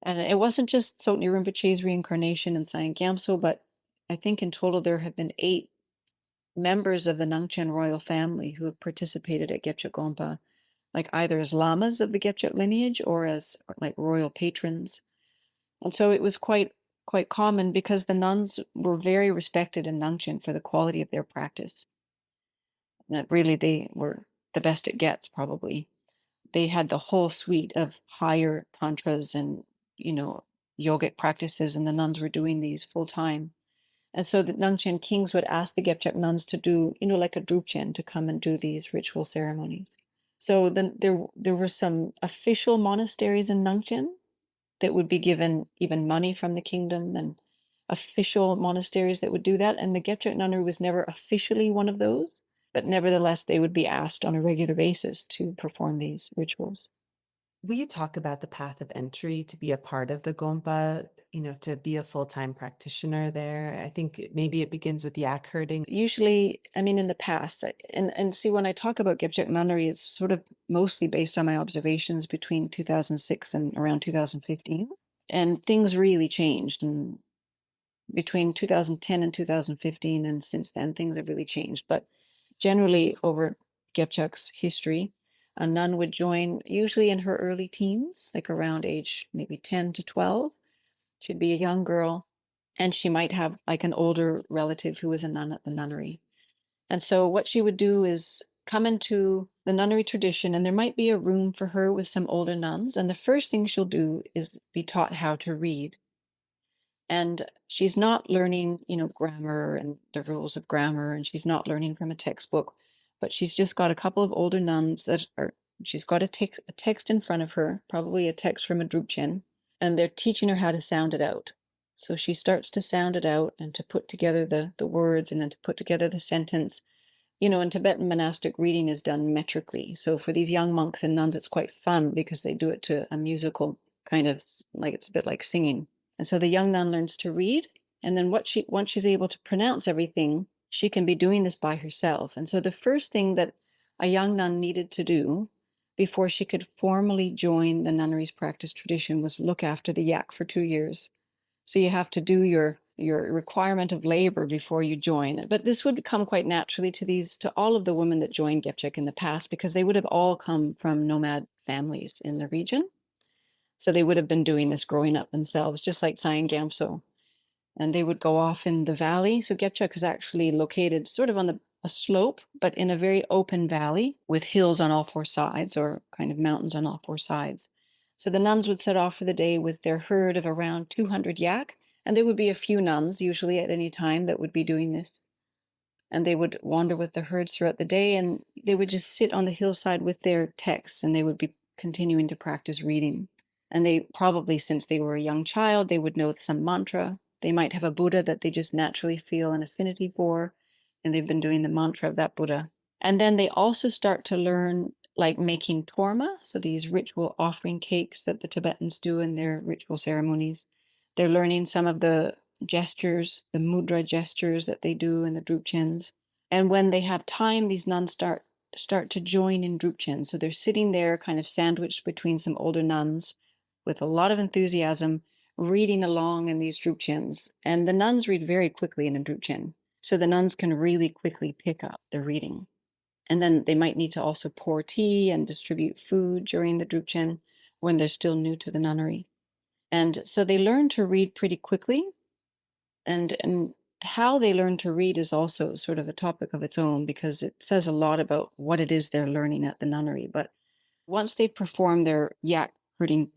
And it wasn't just Tsokyni Rinpoche's reincarnation in Tsang-Yang Gyamtso, but I think in total there have been 8 members of the Nangchen royal family who have participated at Gebchak gonpa, like either as lamas of the Gebchak lineage or as like royal patrons. And so it was quite common because the nuns were very respected in Nangchen for the quality of their practice. That really they were the best it gets, probably. They had the whole suite of higher tantras and, yogic practices, and the nuns were doing these full time. And so the Nangchen kings would ask the Gebchak nuns to do, like a drubchen, to come and do these ritual ceremonies. So then there were some official monasteries in Nangchen that would be given even money from the kingdom, and official monasteries that would do that. And the Gebchak nunnery was never officially one of those, but nevertheless, they would be asked on a regular basis to perform these rituals. Will you talk about the path of entry to be a part of the gonpa, to be a full-time practitioner there? I think maybe it begins with yak herding. Usually, I mean, in the past, and see, when I talk about Gebchak nunnery, it's sort of mostly based on my observations between 2006 and around 2015. And things really changed. And between 2010 and 2015, and since then, things have really changed. But generally, over Gebchak's history, a nun would join usually in her early teens, like around age maybe 10 to 12. She'd be a young girl, and she might have like an older relative who was a nun at the nunnery. And so what she would do is come into the nunnery tradition, and there might be a room for her with some older nuns. And the first thing she'll do is be taught how to read. And she's not learning, grammar and the rules of grammar, and she's not learning from a textbook, but she's just got a couple of older nuns she's got a text in front of her, probably a text from a drubchen, and they're teaching her how to sound it out. So she starts to sound it out and to put together the words and then to put together the sentence. In Tibetan monastic reading is done metrically. So for these young monks and nuns, it's quite fun because they do it to a musical kind of, like it's a bit like singing. And so the young nun learns to read, and then once she's able to pronounce everything, she can be doing this by herself. And so the first thing that a young nun needed to do before she could formally join the nunnery's practice tradition was look after the yak for 2 years. So you have to do your requirement of labor before you join. But this would come quite naturally to all of the women that joined Gebchak in the past, because they would have all come from nomad families in the region. So they would have been doing this growing up themselves, just like Tsang-Yang Gyamtso. And they would go off in the valley. So Gebchak is actually located sort of on a slope, but in a very open valley with hills on all 4 sides, or kind of mountains on all 4 sides. So the nuns would set off for the day with their herd of around 200 yak, and there would be a few nuns usually at any time that would be doing this. And they would wander with the herds throughout the day, and they would just sit on the hillside with their texts, and they would be continuing to practice reading. And they probably, since they were a young child, they would know some mantra. They might have a Buddha that they just naturally feel an affinity for, and they've been doing the mantra of that Buddha. And then they also start to learn, like making torma, so these ritual offering cakes that the Tibetans do in their ritual ceremonies. They're learning some of the gestures, the mudra gestures that they do in the drubchens. And when they have time, these nuns start to join in drubchen. So they're sitting there kind of sandwiched between some older nuns with a lot of enthusiasm, reading along in these drubchens. And the nuns read very quickly in a drubchen. So the nuns can really quickly pick up the reading. And then they might need to also pour tea and distribute food during the drubchen when they're still new to the nunnery. And so they learn to read pretty quickly. And how they learn to read is also sort of a topic of its own, because it says a lot about what it is they're learning at the nunnery. But once they've performed their yak herding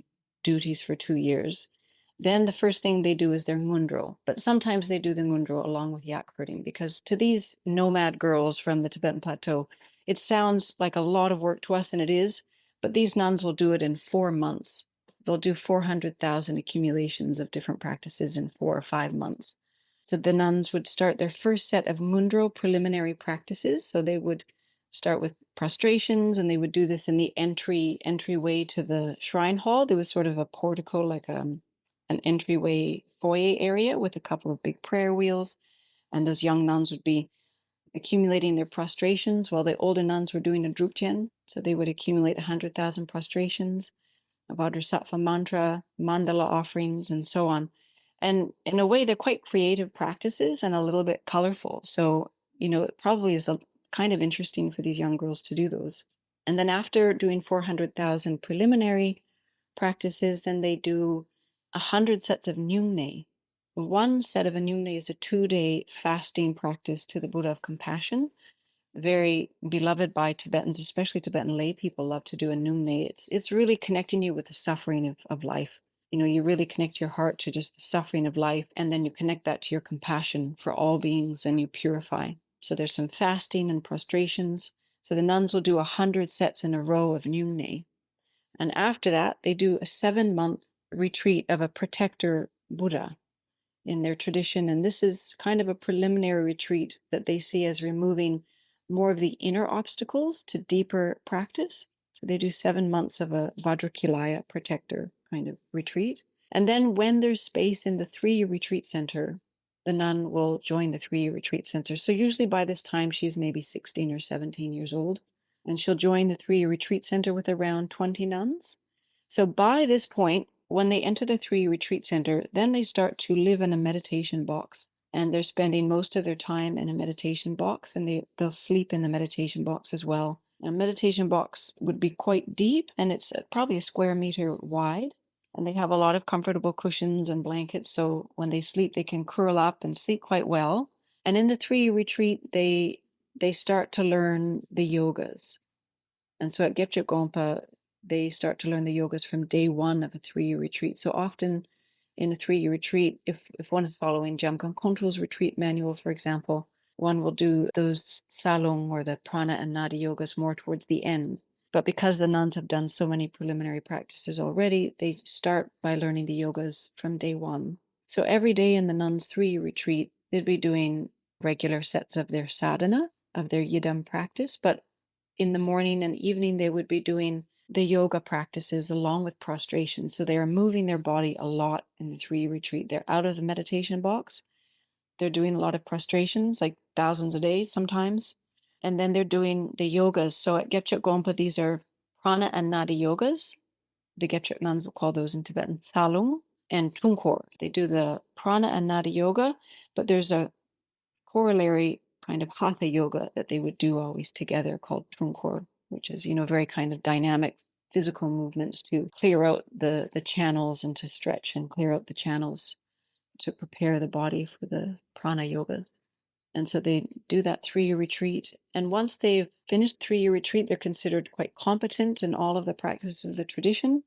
duties for 2 years, then the first thing they do is their ngundro. But sometimes they do the ngundro along with yak herding, because to these nomad girls from the Tibetan Plateau, it sounds like a lot of work to us, and it is, but these nuns will do it in 4 months. They'll do 400,000 accumulations of different practices in 4 or 5 months. So the nuns would start their first set of ngundro preliminary practices. So they would start with prostrations, and they would do this in the entryway to the shrine hall. There was sort of a portico, like an entryway foyer area with a couple of big prayer wheels, and those young nuns would be accumulating their prostrations while the older nuns were doing a drubchen. So they would accumulate 100,000 prostrations, a Vajrasattva mantra, mandala offerings, and so on. And in a way, they're quite creative practices and a little bit colorful. So, it probably is kind of interesting for these young girls to do those. And then after doing 400,000 preliminary practices, then they do 100 sets of nyungne. One set of a nyungne is a 2-day fasting practice to the Buddha of compassion. Very beloved by Tibetans, especially Tibetan lay people love to do a nyungne. It's really connecting you with the suffering of life. You really connect your heart to just the suffering of life, and then you connect that to your compassion for all beings, and you purify. So there's some fasting and prostrations. So the nuns will do 100 sets in a row of nyungne. And after that, they do a 7-month retreat of a protector Buddha in their tradition. And this is kind of a preliminary retreat that they see as removing more of the inner obstacles to deeper practice. So they do 7 months of a Vajrakilaya protector kind of retreat. And then when there's space in the 3-year retreat center, the nun will join the 3-year retreat center. So usually by this time, she's maybe 16 or 17 years old. And she'll join the 3-year retreat center with around 20 nuns. So by this point, when they enter the 3-year retreat center, then they start to live in a meditation box. And they're spending most of their time in a meditation box, and they'll sleep in the meditation box as well. A meditation box would be quite deep, and it's probably a square meter wide. And they have a lot of comfortable cushions and blankets. So when they sleep, they can curl up and sleep quite well. And in the 3-year retreat, they start to learn the yogas. And so at Gebchak gonpa, they start to learn the yogas from day 1 of a 3-year retreat. So often in a 3-year retreat, if one is following Jamgon Kongtrul's retreat manual, for example, one will do those salung or the prana and nadi yogas more towards the end. But because the nuns have done so many preliminary practices already, they start by learning the yogas from day 1. So every day in the nuns' 3-year retreat, they'd be doing regular sets of their sadhana, of their yidam practice, but in the morning and evening, they would be doing the yoga practices along with prostration. So they are moving their body a lot in the 3-year retreat. They're out of the meditation box. They're doing a lot of prostrations, like thousands a day sometimes. And then they're doing the yogas. So at Gebchak gonpa, these are prana and nadi yogas. The Gebchak nuns will call those in Tibetan salung and tungkor. They do the prana and nadi yoga, but there's a corollary kind of hatha yoga that they would do always together called tungkor, which is, very kind of dynamic physical movements to clear out the channels and to stretch and clear out the channels to prepare the body for the prana yogas. And so they do that 3-year retreat. And once they've finished 3-year retreat, they're considered quite competent in all of the practices of the tradition.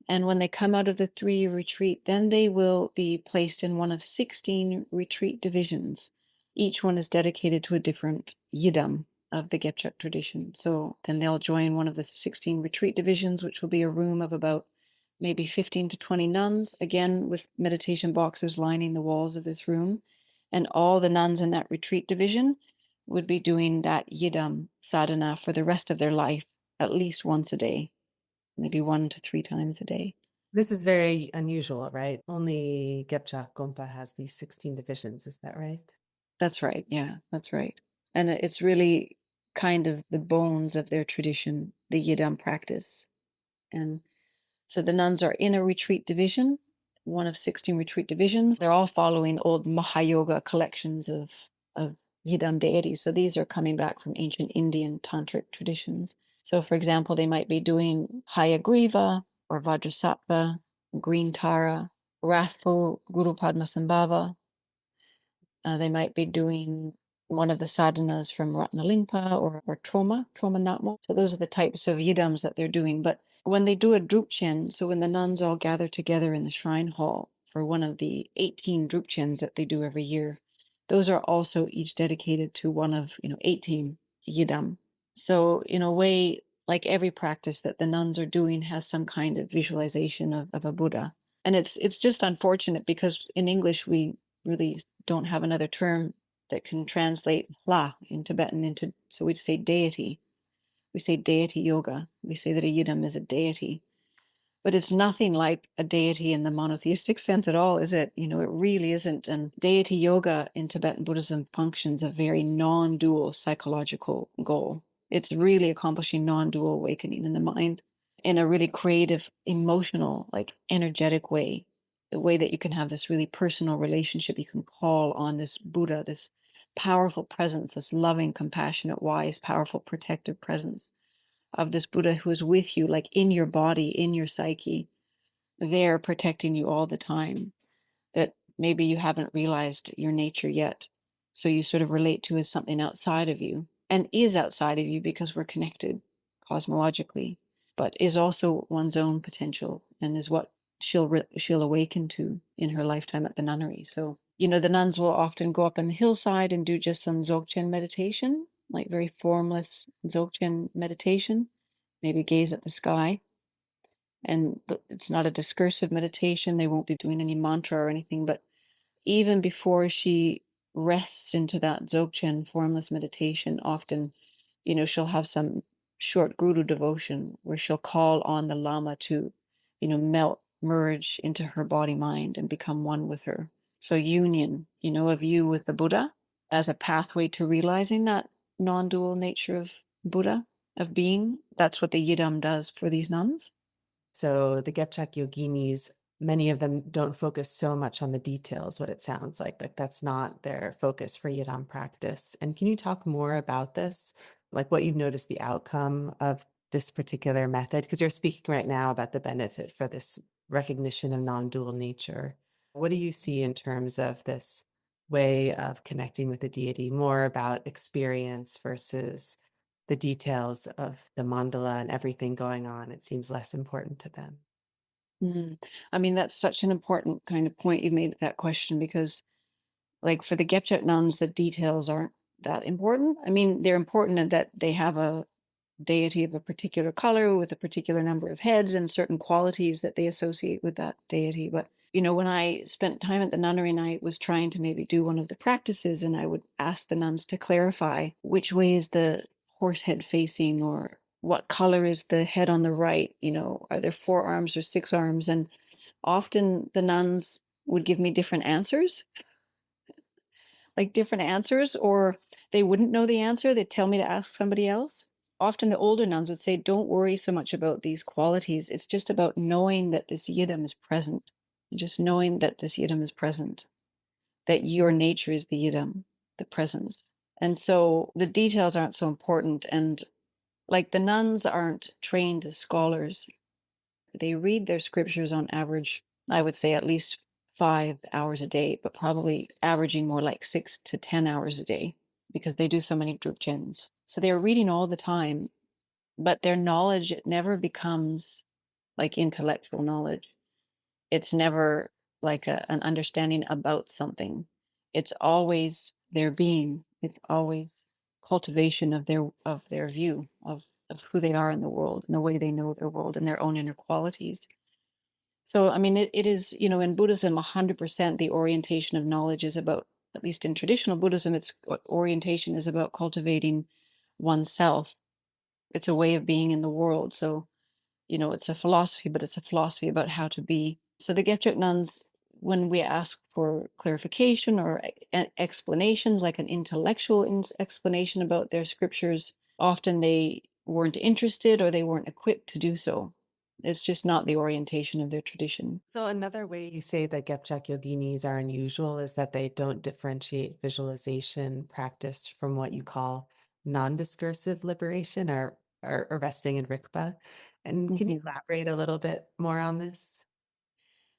And when they come out of the 3-year retreat, then they will be placed in one of 16 retreat divisions. Each one is dedicated to a different yidam of the Gebchak tradition. So then they'll join one of the 16 retreat divisions, which will be a room of about maybe 15 to 20 nuns, again with meditation boxes lining the walls of this room. And all the nuns in that retreat division would be doing that yidam sadhana for the rest of their life, at least once a day, maybe 1 to 3 times a day. This is very unusual, right? Only Gebchak gonpa has these 16 divisions. Is that right? That's right. Yeah, that's right. And it's really kind of the bones of their tradition, the yidam practice. And so the nuns are in a retreat division, one of 16 retreat divisions. They're all following old Mahayoga collections of yidam deities. So these are coming back from ancient Indian tantric traditions. So, for example, they might be doing Hayagriva or Vajrasattva, Green Tara, wrathful Guru Padmasambhava. They might be doing one of the sadhanas from Ratnalingpa or trauma natmo. So those are the types of yidams that they're doing. But when they do a drubchen, so when the nuns all gather together in the shrine hall for one of the 18 drubchens that they do every year, those are also each dedicated to one of, 18 yidam. So in a way, like every practice that the nuns are doing has some kind of visualization of a Buddha. And it's just unfortunate because in English we really don't have another term that can translate la in Tibetan into, so we'd say deity. We say deity yoga. We say that a yidam is a deity. But it's nothing like a deity in the monotheistic sense at all, is it? It really isn't. And deity yoga in Tibetan Buddhism functions a very non dual psychological goal. It's really accomplishing non dual awakening in the mind in a really creative, emotional, like energetic way. The way that you can have this really personal relationship. You can call on this Buddha, this powerful presence, this loving, compassionate, wise, powerful, protective presence of this Buddha who is with you, like in your body, in your psyche, there protecting you all the time, that maybe you haven't realized your nature yet. So you sort of relate to as something outside of you and is outside of you because we're connected cosmologically, but is also one's own potential and is what she'll awaken to in her lifetime at the nunnery. So, the nuns will often go up on the hillside and do just some Dzogchen meditation, like very formless Dzogchen meditation, maybe gaze at the sky. And it's not a discursive meditation. They won't be doing any mantra or anything, but even before she rests into that Dzogchen formless meditation, often, she'll have some short guru devotion where she'll call on the Lama to, merge into her body mind and become one with her. So union, of you with the Buddha as a pathway to realizing that non-dual nature of Buddha, of being. That's what the yidam does for these nuns. So the Gebchak Yoginis, many of them don't focus so much on the details, what it sounds like. Like that's not their focus for yidam practice. And can you talk more about this? Like what you've noticed the outcome of this particular method? Because you're speaking right now about the benefit for this recognition of non-dual nature. What do you see in terms of this way of connecting with the deity, more about experience versus the details of the mandala and everything going on? It seems less important to them. Mm. I mean, that's such an important kind of point you made with that question because, like, for the Gebchak nuns, the details aren't that important. I mean, they're important in that they have a deity of a particular color with a particular number of heads and certain qualities that they associate with that deity. But, when I spent time at the nunnery and I was trying to maybe do one of the practices, and I would ask the nuns to clarify which way is the horse head facing or what color is the head on the right, are there 4 arms or 6 arms? And often the nuns would give me different answers, like different answers, or they wouldn't know the answer. They'd tell me to ask somebody else. Often the older nuns would say, don't worry so much about these qualities. It's just about knowing that this yidam is present. Just knowing that this yidam is present, that your nature is the yidam, the presence. And so the details aren't so important. And like the nuns aren't trained as scholars. They read their scriptures on average, I would say at least 5 hours a day, but probably averaging more like 6 to 10 hours a day because they do so many drubchens. So they're reading all the time, but their knowledge it never becomes like intellectual knowledge. It's never like an understanding about something. It's always their being. It's always cultivation of their view of who they are in the world and the way they know their world and their own inner qualities. So, I mean, it is, in Buddhism, 100% the orientation of knowledge is about, at least in traditional Buddhism, its orientation is about cultivating oneself. It's a way of being in the world. So, it's a philosophy, but it's a philosophy about how to be. So the Gebchak nuns, when we ask for clarification or explanations, like an intellectual explanation about their scriptures, often they weren't interested or they weren't equipped to do so. It's just not the orientation of their tradition. So another way you say that Gebchak Yoginis are unusual is that they don't differentiate visualization practice from what you call non-discursive liberation or resting in Rikpa. And can you Mhm. elaborate a little bit more on this?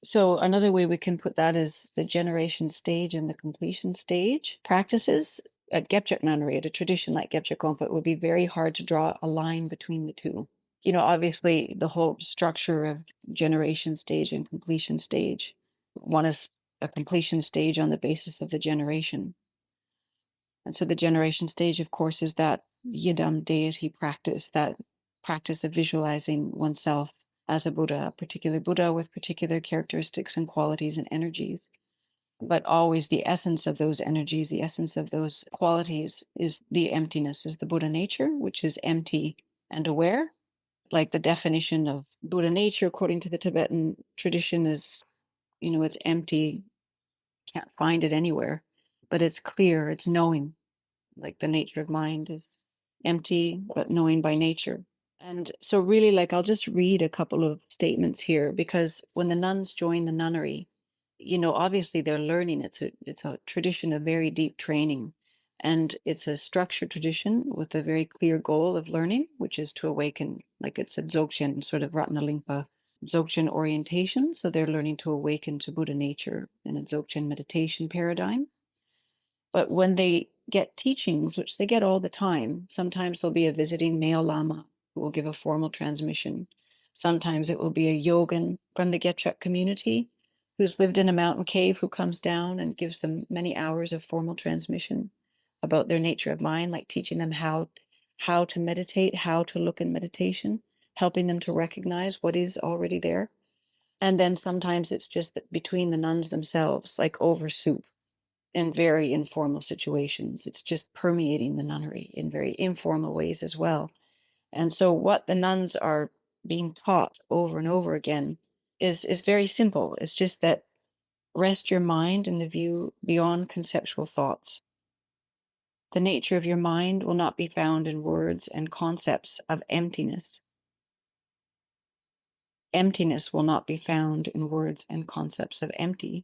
So another way we can put that is the generation stage and the completion stage practices. at Gebchak nunnery, at a tradition like Gebchak gonpa, it would be very hard to draw a line between the two. You know, obviously the whole structure of generation stage and completion stage, one is a completion stage on the basis of the generation. And so the generation stage, of course, is that yidam deity practice, that practice of visualizing oneself as a Buddha, a particular Buddha with particular characteristics and qualities and energies. But always the essence of those energies, the essence of those qualities is the emptiness, is the Buddha nature, which is empty and aware. Like the definition of Buddha nature, according to the Tibetan tradition, is, you know, it's empty, can't find it anywhere, but it's clear, it's knowing. Like the nature of mind is empty, but knowing by nature. And so, really, like, I'll just read a couple of statements here because when the nuns join the nunnery, you know, obviously they're learning. It's a tradition of very deep training, and it's a structured tradition with a very clear goal of learning, which is to awaken. Like it's a Dzogchen sort of Ratnalimpa Dzogchen orientation. So they're learning to awaken to Buddha nature in a Dzogchen meditation paradigm. But when they get teachings, which they get all the time, sometimes there'll be a visiting male lama who will give a formal transmission. Sometimes it will be a yogin from the Gebchak community who's lived in a mountain cave who comes down and gives them many hours of formal transmission about their nature of mind, like teaching them how to meditate, how to look in meditation, helping them to recognize what is already there. And then sometimes it's just that between the nuns themselves, like over soup in very informal situations. It's just permeating the nunnery in very informal ways as well. And so what the nuns are being taught over and over again is very simple. It's just that rest your mind in the view beyond conceptual thoughts. The nature of your mind will not be found in words and concepts of emptiness. Emptiness will not be found in words and concepts of empty.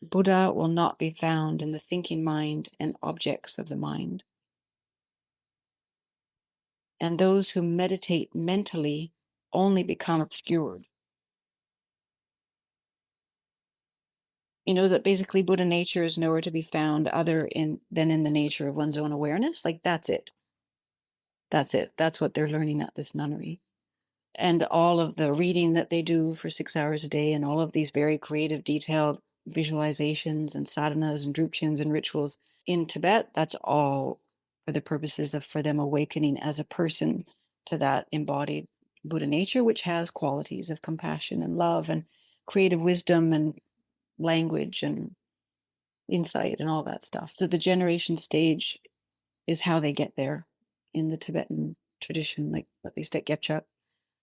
Buddha will not be found in the thinking mind and objects of the mind. And those who meditate mentally only become obscured. You know that basically Buddha nature is nowhere to be found than in the nature of one's own awareness. Like that's it. That's it. That's what they're learning at this nunnery. And all of the reading that they do for 6 hours a day and all of these very creative, detailed visualizations and sadhanas and drubchens and rituals in Tibet, that's all for the purposes of for them awakening as a person to that embodied Buddha nature, which has qualities of compassion and love and creative wisdom and language and insight and all that stuff. So the generation stage is how they get there in the Tibetan tradition, like at least at Gebchak.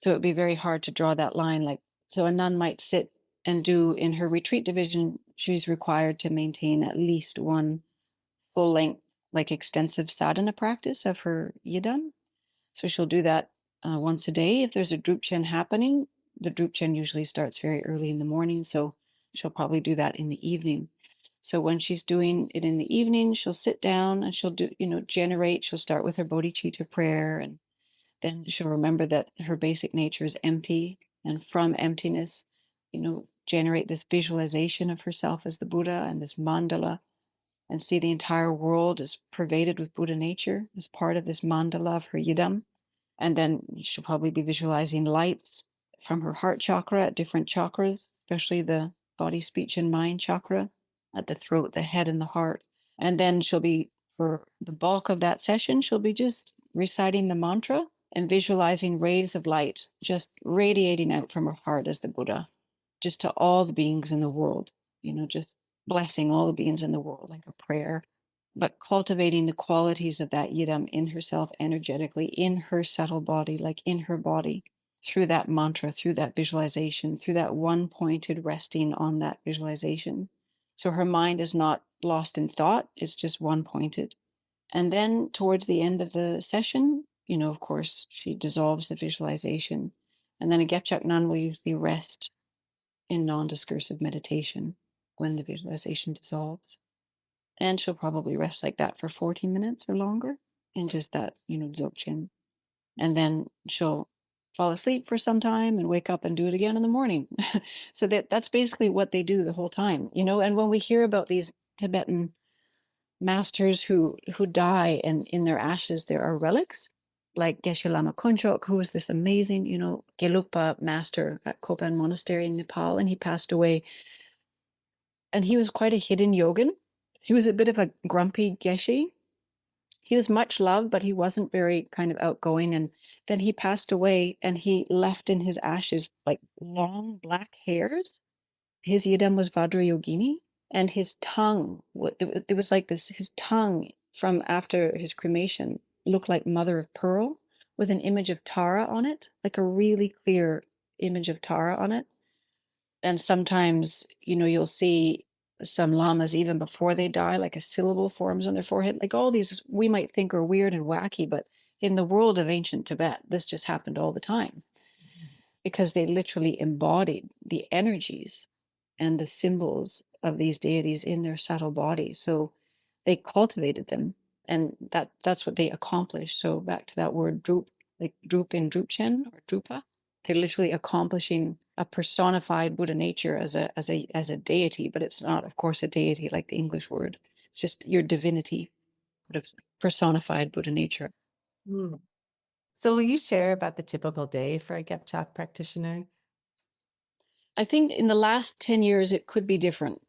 So it would be very hard to draw that line. Like, so a nun might sit and do in her retreat division, she's required to maintain at least one full length, like extensive sadhana practice of her yidam. So she'll do that once a day. If there's a drubchen happening, the drubchen usually starts very early in the morning. So she'll probably do that in the evening. So when she's doing it in the evening, she'll sit down and she'll do, generate. She'll start with her bodhicitta prayer, and then she'll remember that her basic nature is empty. And from emptiness, generate this visualization of herself as the Buddha and this mandala, and see the entire world is pervaded with Buddha nature as part of this mandala of her yidam. And then she'll probably be visualizing lights from her heart chakra at different chakras, especially the body, speech, and mind chakra at the throat, the head, and the heart. And then she'll be, for the bulk of that session, she'll be just reciting the mantra and visualizing rays of light just radiating out from her heart as the Buddha, just to all the beings in the world, just blessing all the beings in the world like a prayer, but cultivating the qualities of that yidam in herself energetically, in her subtle body, like in her body, through that mantra, through that visualization, through that one pointed resting on that visualization. So her mind is not lost in thought, it's just one pointed. And then towards the end of the session, of course, she dissolves the visualization. And then a Gebchak nun will usually rest in non-discursive meditation when the visualization dissolves. And she'll probably rest like that for 40 minutes or longer in just that, dzogchen. And then she'll fall asleep for some time and wake up and do it again in the morning. So that's basically what they do the whole time, And when we hear about these Tibetan masters who die, and in their ashes there are relics, like Geshe Lama Kunchok, who was this amazing, Gelugpa master at Kopan Monastery in Nepal, and he passed away. And he was quite a hidden yogin. He was a bit of a grumpy Geshe. He was much loved, but he wasn't very kind of outgoing. And then he passed away, and he left in his ashes like long black hairs. His yidam was Vajra Yogini, and his tongue, it was like this, his tongue from after his cremation looked like mother of pearl with an image of Tara on it, like a really clear image of Tara on it. And sometimes, you'll see some lamas even before they die, like a syllable forms on their forehead. Like all these we might think are weird and wacky, but in the world of ancient Tibet, this just happened all the time because they literally embodied the energies and the symbols of these deities in their subtle bodies. So they cultivated them, and that's what they accomplished. So back to that word drup, like drup in drubchen or drupa, they're literally accomplishing a personified Buddha nature as a deity, but it's not, of course, a deity like the English word. It's just your divinity, sort of personified Buddha nature. Hmm. So will you share about the typical day for a Gebchak practitioner? I think in the last 10 years, it could be different.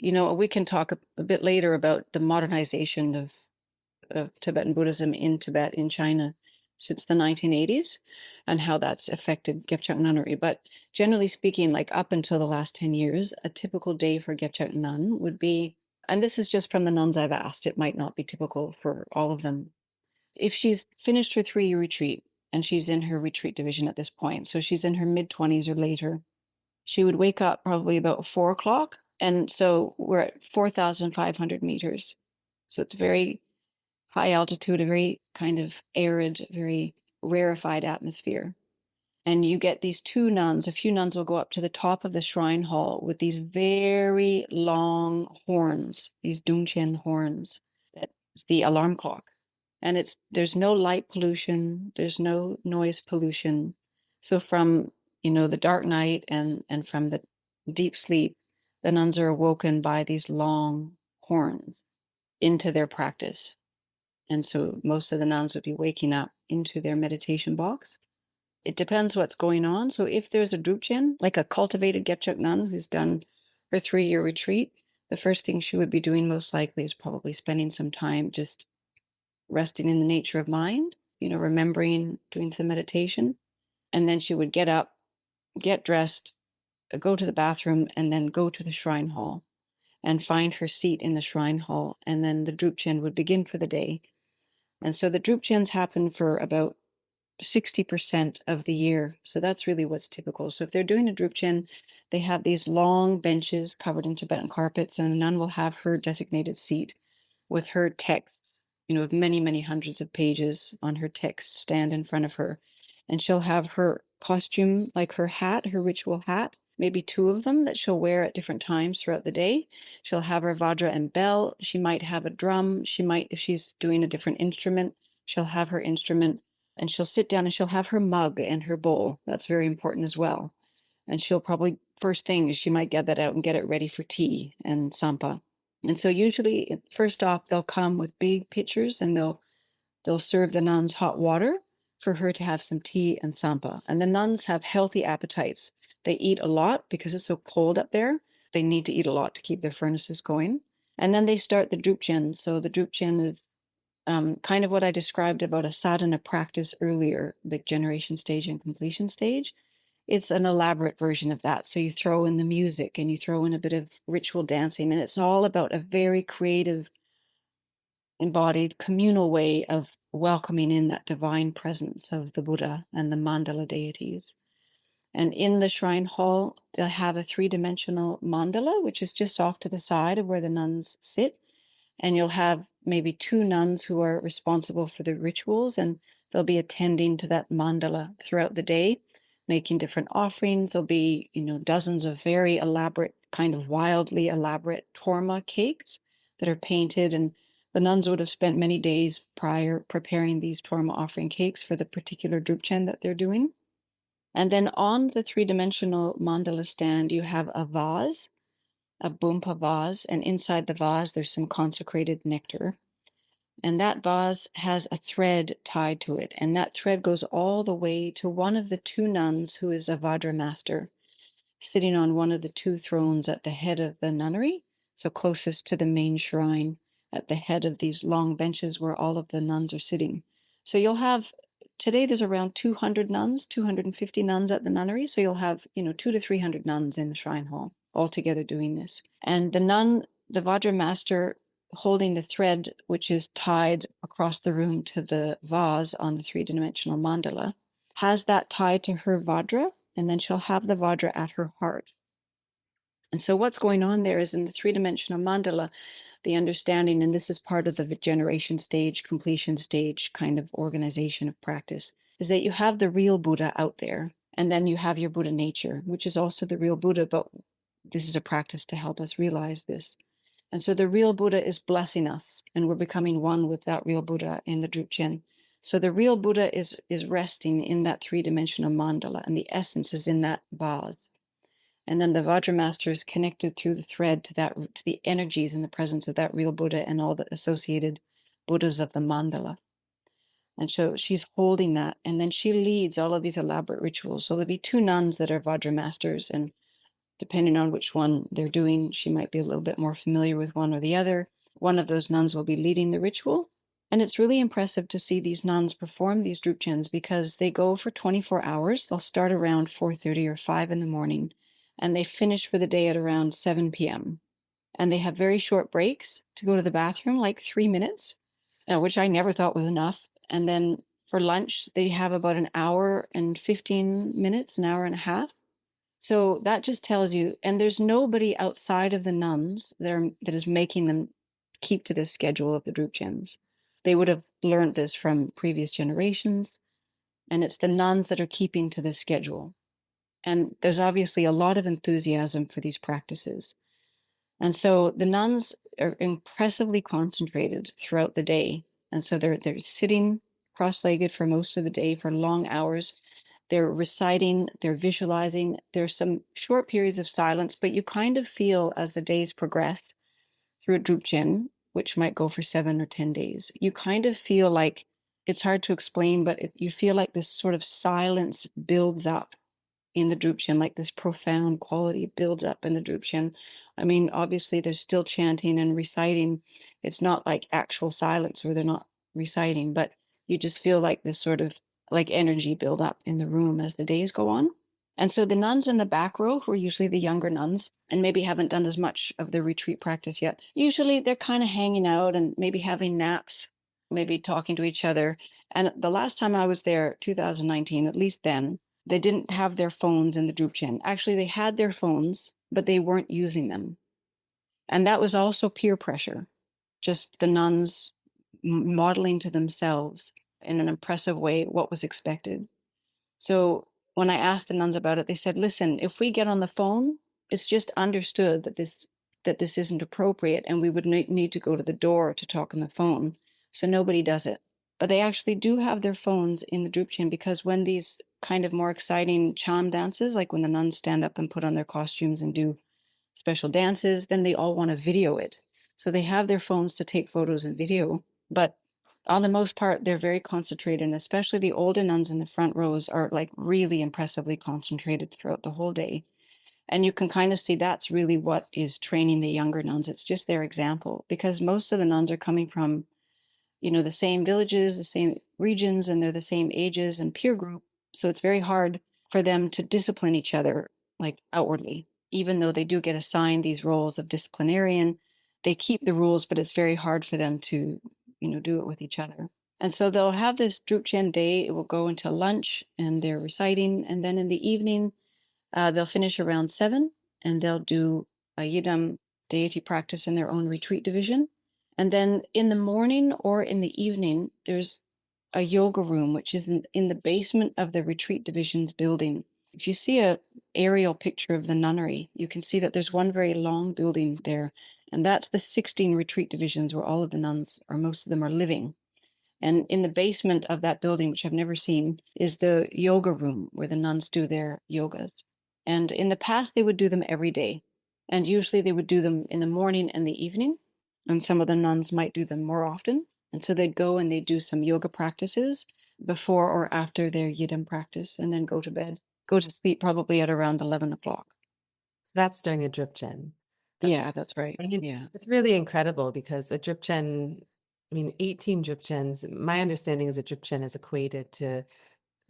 We can talk a bit later about the modernization of Tibetan Buddhism in Tibet, in China, since the 1980s, and how that's affected Gebchak nunnery. But generally speaking, like up until the last 10 years, a typical day for Gebchak nun would be, and this is just from the nuns I've asked, it might not be typical for all of them. If she's finished her 3-year retreat, and she's in her retreat division at this point, so she's in her mid-20s or later, she would wake up probably about 4 o'clock. And so we're at 4,500 meters. So it's very high altitude, a very kind of arid, very rarefied atmosphere. And you get these two nuns, a few nuns will go up to the top of the shrine hall with these very long horns, these Dungchen horns. That's the alarm clock. And there's no light pollution, there's no noise pollution. So from, the dark night and from the deep sleep, the nuns are awoken by these long horns into their practice. And so most of the nuns would be waking up into their meditation box. It depends what's going on. So if there's a drubchen, like a cultivated Gebchak nun who's done her 3-year retreat, the first thing she would be doing most likely is probably spending some time just resting in the nature of mind, remembering, doing some meditation. And then she would get up, get dressed, go to the bathroom, and then go to the shrine hall and find her seat in the shrine hall. And then the drubchen would begin for the day. And so the drubchens happen for about 60% of the year. So that's really what's typical. So if they're doing a drubchen, they have these long benches covered in Tibetan carpets, and a nun will have her designated seat with her texts, of many, many hundreds of pages on her text stand in front of her. And she'll have her costume, like her hat, her ritual hat, maybe 2 of them that she'll wear at different times throughout the day. She'll have her vajra and bell. She might have a drum. She might, if she's doing a different instrument, she'll have her instrument, and she'll sit down and she'll have her mug and her bowl. That's very important as well. And she'll probably, first thing is she might get that out and get it ready for tea and sampa. And so usually, first off, they'll come with big pitchers, and they'll serve the nuns hot water for her to have some tea and sampa. And the nuns have healthy appetites. They eat a lot because it's so cold up there. They need to eat a lot to keep their furnaces going. And then they start the drubchen. So the drubchen is kind of what I described about a sadhana practice earlier, the generation stage and completion stage. It's an elaborate version of that. So you throw in the music and you throw in a bit of ritual dancing, and it's all about a very creative, embodied, communal way of welcoming in that divine presence of the Buddha and the mandala deities. And in the shrine hall, they'll have a 3-dimensional mandala, which is just off to the side of where the nuns sit. And you'll have maybe 2 nuns who are responsible for the rituals, and they'll be attending to that mandala throughout the day, making different offerings. There'll be, dozens of very elaborate, kind of wildly elaborate torma cakes that are painted, and the nuns would have spent many days prior preparing these torma offering cakes for the particular drubchen that they're doing. And then on the 3-dimensional mandala stand, you have a vase, a gonpa vase, and inside the vase there's some consecrated nectar. And that vase has a thread tied to it, and that thread goes all the way to one of the two nuns who is a Vajra master, sitting on one of the two thrones at the head of the nunnery, so closest to the main shrine, at the head of these long benches where all of the nuns are sitting. So you'll have, today there's around 200 nuns, 250 nuns at the nunnery, so you'll have, 200 to 300 nuns in the shrine hall all together doing this. And the nun, the Vajra master, holding the thread which is tied across the room to the vase on the three-dimensional mandala, has that tied to her Vajra, and then she'll have the Vajra at her heart. And so what's going on there is in the three-dimensional mandala, the understanding, and this is part of the generation stage, completion stage kind of organization of practice, is that you have the real Buddha out there, and then you have your Buddha nature, which is also the real Buddha, but this is a practice to help us realize this. And so the real Buddha is blessing us, and we're becoming one with that real Buddha in the drubchen. So the real Buddha is resting in that three-dimensional mandala, and the essence is in that vase. And then the Vajra master is connected through the thread to the energies in the presence of that real Buddha and all the associated Buddhas of the mandala. And so she's holding that, and then she leads all of these elaborate rituals. So there'll be two nuns that are Vajra masters, and depending on which one they're doing, she might be a little bit more familiar with one or the other. One of those nuns will be leading the ritual. And it's really impressive to see these nuns perform these drubchens because they go for 24 hours. They'll start around 4:30 or 5 in the morning, and they finish for the day at around 7 p.m. And they have very short breaks to go to the bathroom, like 3 minutes, which I never thought was enough. And then for lunch, they have about an hour and 15 minutes, an hour and a half. So that just tells you, and there's nobody outside of the nuns that is making them keep to this schedule of the drubchens. They would have learned this from previous generations, and it's the nuns that are keeping to this schedule. And there's obviously a lot of enthusiasm for these practices. And so the nuns are impressively concentrated throughout the day. And so they're sitting cross-legged for most of the day for long hours. They're reciting, they're visualizing. There's some short periods of silence, but you kind of feel as the days progress through a drubchen, which might go for 7 or 10 days, you kind of feel like, it's hard to explain, but you feel like this sort of silence builds up in the drubchen, like this profound quality builds up in the drubchen. I mean, obviously there's still chanting and reciting. It's not like actual silence where they're not reciting, but you just feel like this sort of like energy build up in the room as the days go on. And so the nuns in the back row, who are usually the younger nuns and maybe haven't done as much of the retreat practice yet, usually they're kind of hanging out and maybe having naps, maybe talking to each other. And the last time I was there, 2019, at least then, they didn't have their phones in the drubchen. Actually, they had their phones, but they weren't using them. And that was also peer pressure, just the nuns modeling to themselves in an impressive way what was expected. So when I asked the nuns about it, they said, listen, if we get on the phone, it's just understood that this isn't appropriate, and we would need to go to the door to talk on the phone. So nobody does it. But they actually do have their phones in the drubchen, because when these kind of more exciting cham dances, like when the nuns stand up and put on their costumes and do special dances, then they all want to video it. So they have their phones to take photos and video. But on the most part, they're very concentrated, and especially the older nuns in the front rows are like really impressively concentrated throughout the whole day. And you can kind of see that's really what is training the younger nuns. It's just their example, because most of the nuns are coming from, the same villages, the same regions, and they're the same ages and peer group. So it's very hard for them to discipline each other, like outwardly. Even though they do get assigned these roles of disciplinarian, they keep the rules, but it's very hard for them to, do it with each other. And so they'll have this drubchen day. It will go until lunch, and they're reciting. And then in the evening, they'll finish around 7, and they'll do a yidam deity practice in their own retreat division. And then in the morning or in the evening, there's a yoga room, which is in the basement of the retreat division's building. If you see a aerial picture of the nunnery, you can see that there's one very long building there, and that's the 16 retreat divisions where all of the nuns, or most of them, are living. And in the basement of that building, which I've never seen, is the yoga room where the nuns do their yogas. And in the past, they would do them every day. And usually they would do them in the morning and the evening. And some of the nuns might do them more often. And so they'd go and they'd do some yoga practices before or after their yidam practice and then go to bed, go to sleep probably at around 11 o'clock. So that's during a drubchen. That's, Yeah, that's right. I mean, Yeah. it's really incredible because a drubchen, I mean, 18 drubchens, my understanding is a drubchen is equated to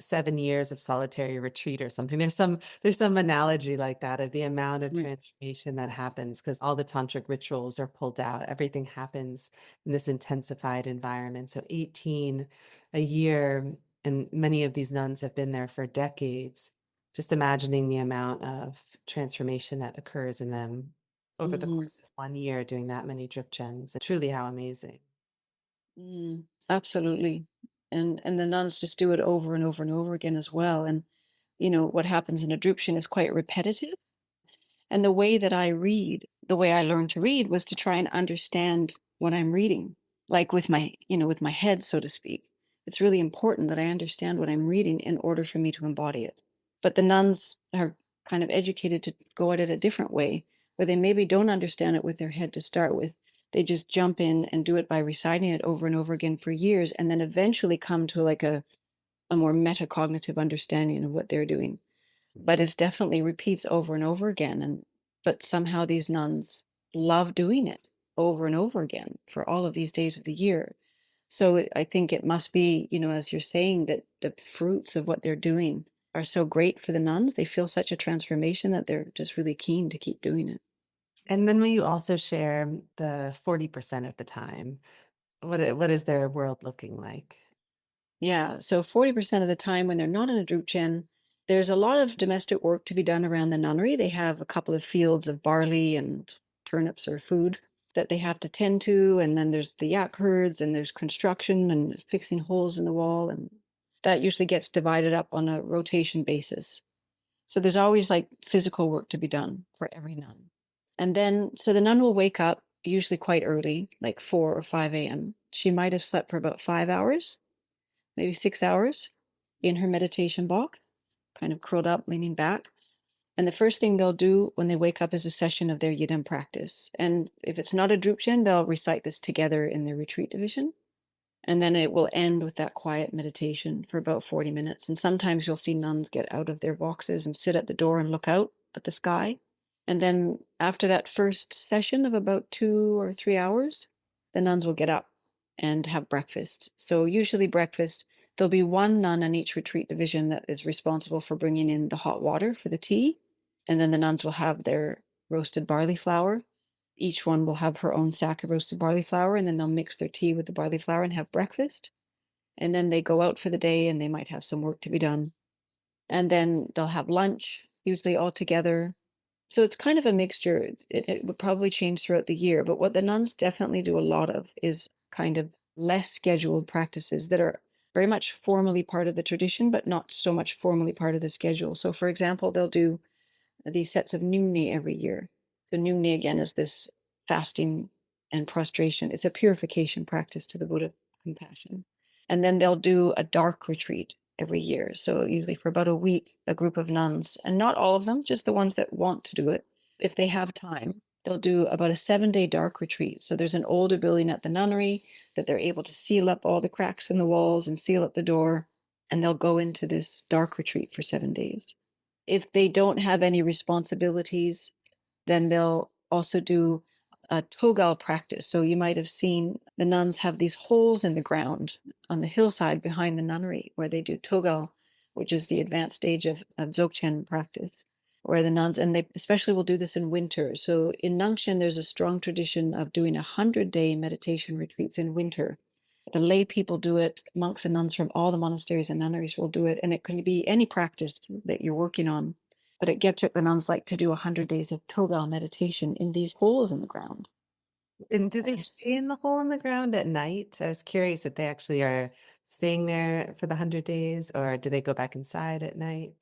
7 years of solitary retreat or something. There's some analogy like that of the amount of Right. transformation that happens because all the tantric rituals are pulled out. Everything happens in this intensified environment. So 18 a year, and many of these nuns have been there for decades. Just imagining the amount of transformation that occurs in them over the Mhm. course of 1 year doing that many dripchens. Truly how amazing. Absolutely. And the nuns just do it over and over and over again as well. And what happens in a drupchen is quite repetitive. And the way that I read, the way I learned to read was to try and understand what I'm reading, like with my head, so to speak. It's really important that I understand what I'm reading in order for me to embody it. But the nuns are kind of educated to go at it a different way, where they maybe don't understand it with their head to start with. They just jump in and do it by reciting it over and over again for years, and then eventually come to like a more metacognitive understanding of what they're doing. But it's definitely repeats over and over again, but somehow these nuns love doing it over and over again for all of these days of the year. So I think it must be, as you're saying, that the fruits of what they're doing are so great for the nuns. They feel such a transformation that they're just really keen to keep doing it. And then will you also share the 40% of the time? What is their world looking like? Yeah. So 40% of the time when they're not in a drupchen, there's a lot of domestic work to be done around the nunnery. They have a couple of fields of barley and turnips or food that they have to tend to. And then there's the yak herds and there's construction and fixing holes in the wall. And that usually gets divided up on a rotation basis. So there's always like physical work to be done for every nun. And then, so the nun will wake up usually quite early, like 4 or 5 a.m. She might have slept for about 5 hours, maybe 6 hours in her meditation box, kind of curled up, leaning back. And the first thing they'll do when they wake up is a session of their yidam practice. And if it's not a drupchen, they'll recite this together in their retreat division. And then it will end with that quiet meditation for about 40 minutes. And sometimes you'll see nuns get out of their boxes and sit at the door and look out at the sky. And then after that first session of about 2 or 3 hours, the nuns will get up and have breakfast. So, usually, breakfast, there'll be one nun in each retreat division that is responsible for bringing in the hot water for the tea. And then the nuns will have their roasted barley flour. Each one will have her own sack of roasted barley flour, and then they'll mix their tea with the barley flour and have breakfast. And then they go out for the day and they might have some work to be done. And then they'll have lunch, usually all together. So it's kind of a mixture. It would probably change throughout the year. But what the nuns definitely do a lot of is kind of less scheduled practices that are very much formally part of the tradition, but not so much formally part of the schedule. So, for example, they'll do these sets of Nyingni every year. So Nyingni again is this fasting and prostration. It's a purification practice to the Buddha compassion. And then they'll do a dark retreat every year. So usually for about a week, a group of nuns, and not all of them, just the ones that want to do it. If they have time, they'll do about a 7-day dark retreat. So there's an older building at the nunnery that they're able to seal up all the cracks in the walls and seal up the door. And they'll go into this dark retreat for 7 days. If they don't have any responsibilities, then they'll also do a Togdens practice. So you might have seen the nuns have these holes in the ground on the hillside behind the nunnery where they do Togdens, which is the advanced stage of Dzogchen practice, where the nuns, and they especially will do this in winter. So in Nangchen, there's a strong tradition of doing 100-day meditation retreats in winter. The lay people do it, monks and nuns from all the monasteries and nunneries will do it, and it can be any practice that you're working on. But at Gebchak, the nuns like to do 100 days of Togdens meditation in these holes in the ground. And do they stay in the hole in the ground at night? I was curious if they actually are staying there for the 100 days, or do they go back inside at night?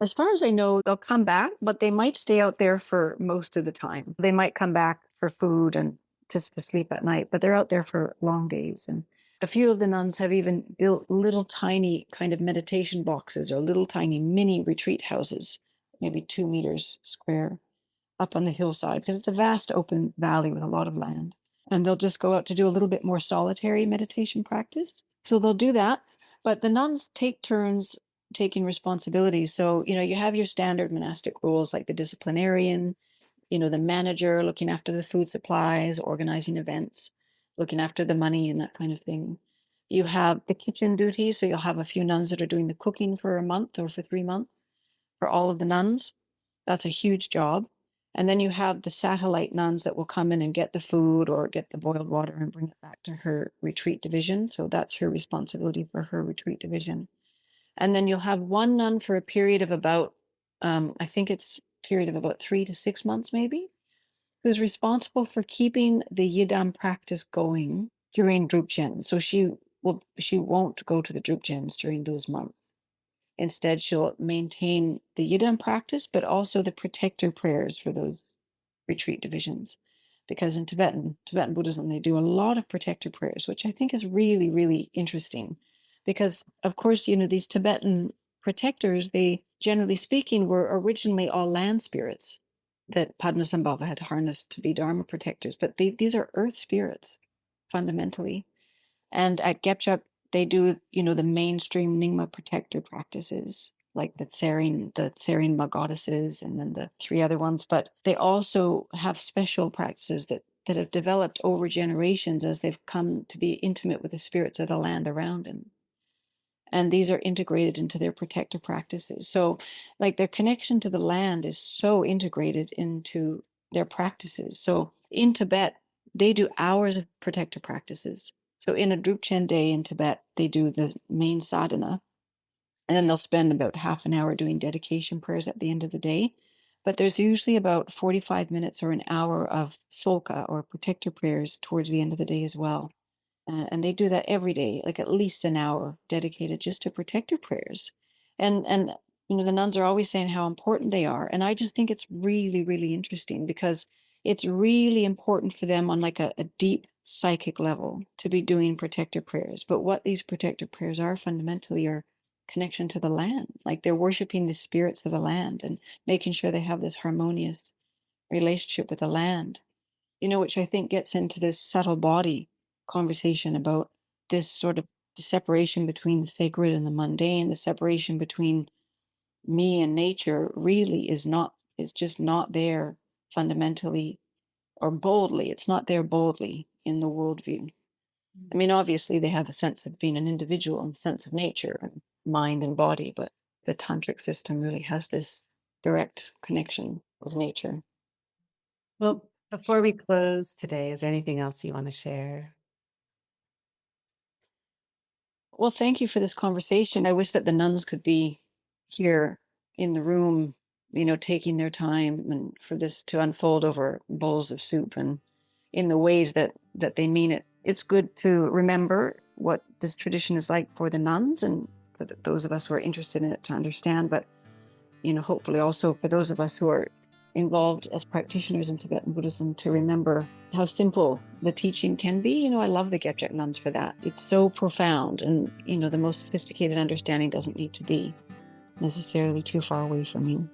As far as I know, they'll come back, but they might stay out there for most of the time. They might come back for food and just to sleep at night, but they're out there for long days. And a few of the nuns have even built little tiny kind of meditation boxes or little tiny mini retreat houses, maybe 2 meters square, up on the hillside, because it's a vast open valley with a lot of land. And they'll just go out to do a little bit more solitary meditation practice. So they'll do that. But the nuns take turns taking responsibility. So, you have your standard monastic rules like the disciplinarian, the manager looking after the food supplies, organizing events, looking after the money and that kind of thing. You have the kitchen duties. So you'll have a few nuns that are doing the cooking for a month or for 3 months for all of the nuns. That's a huge job. And then you have the satellite nuns that will come in and get the food or get the boiled water and bring it back to her retreat division. So that's her responsibility for her retreat division. And then you'll have one nun for a period of about, I think it's a period of about 3 to 6 months maybe, who's responsible for keeping the yidam practice going during drubchen. So she won't go to the drubchens during those months. Instead, she'll maintain the yidam practice, but also the protector prayers for those retreat divisions. Because in Tibetan Buddhism, they do a lot of protector prayers, which I think is really, really interesting. Because, of course, these Tibetan protectors, they, generally speaking, were originally all land spirits that Padmasambhava had harnessed to be Dharma protectors. But these are earth spirits, fundamentally. And at Gebchak, they do, the mainstream Nyingma protector practices, like the Tsering goddesses, and then the 3 other ones. But they also have special practices that have developed over generations as they've come to be intimate with the spirits of the land around them. And these are integrated into their protector practices. So, like, their connection to the land is so integrated into their practices. So in Tibet, they do hours of protector practices. So in a drubchen day in Tibet, they do the main sadhana, and then they'll spend about half an hour doing dedication prayers at the end of the day. But there's usually about 45 minutes or an hour of solka or protector prayers towards the end of the day as well. And they do that every day, like at least an hour dedicated just to protector prayers. And the nuns are always saying how important they are. And I just think it's really, really interesting, because it's really important for them on like a deep psychic level to be doing protector prayers. But what these protector prayers are fundamentally are connection to the land. Like, they're worshiping the spirits of the land and making sure they have this harmonious relationship with the land, which I think gets into this subtle body conversation about this sort of separation between the sacred and the mundane. The separation between me and nature really is just not there fundamentally or boldly. It's not there boldly in the worldview. I mean, obviously they have a sense of being an individual and sense of nature and mind and body, but the tantric system really has this direct connection with nature. Well, before we close today, is there anything else you want to share? Well, thank you for this conversation. I wish that the nuns could be here in the room, taking their time and for this to unfold over bowls of soup and in the ways that they mean it. It's good to remember what this tradition is like for the nuns and for those of us who are interested in it to understand, but hopefully also for those of us who are involved as practitioners in Tibetan Buddhism to remember how simple the teaching can be. I love the Gebchak nuns for that. It's so profound, and the most sophisticated understanding doesn't need to be necessarily too far away from you.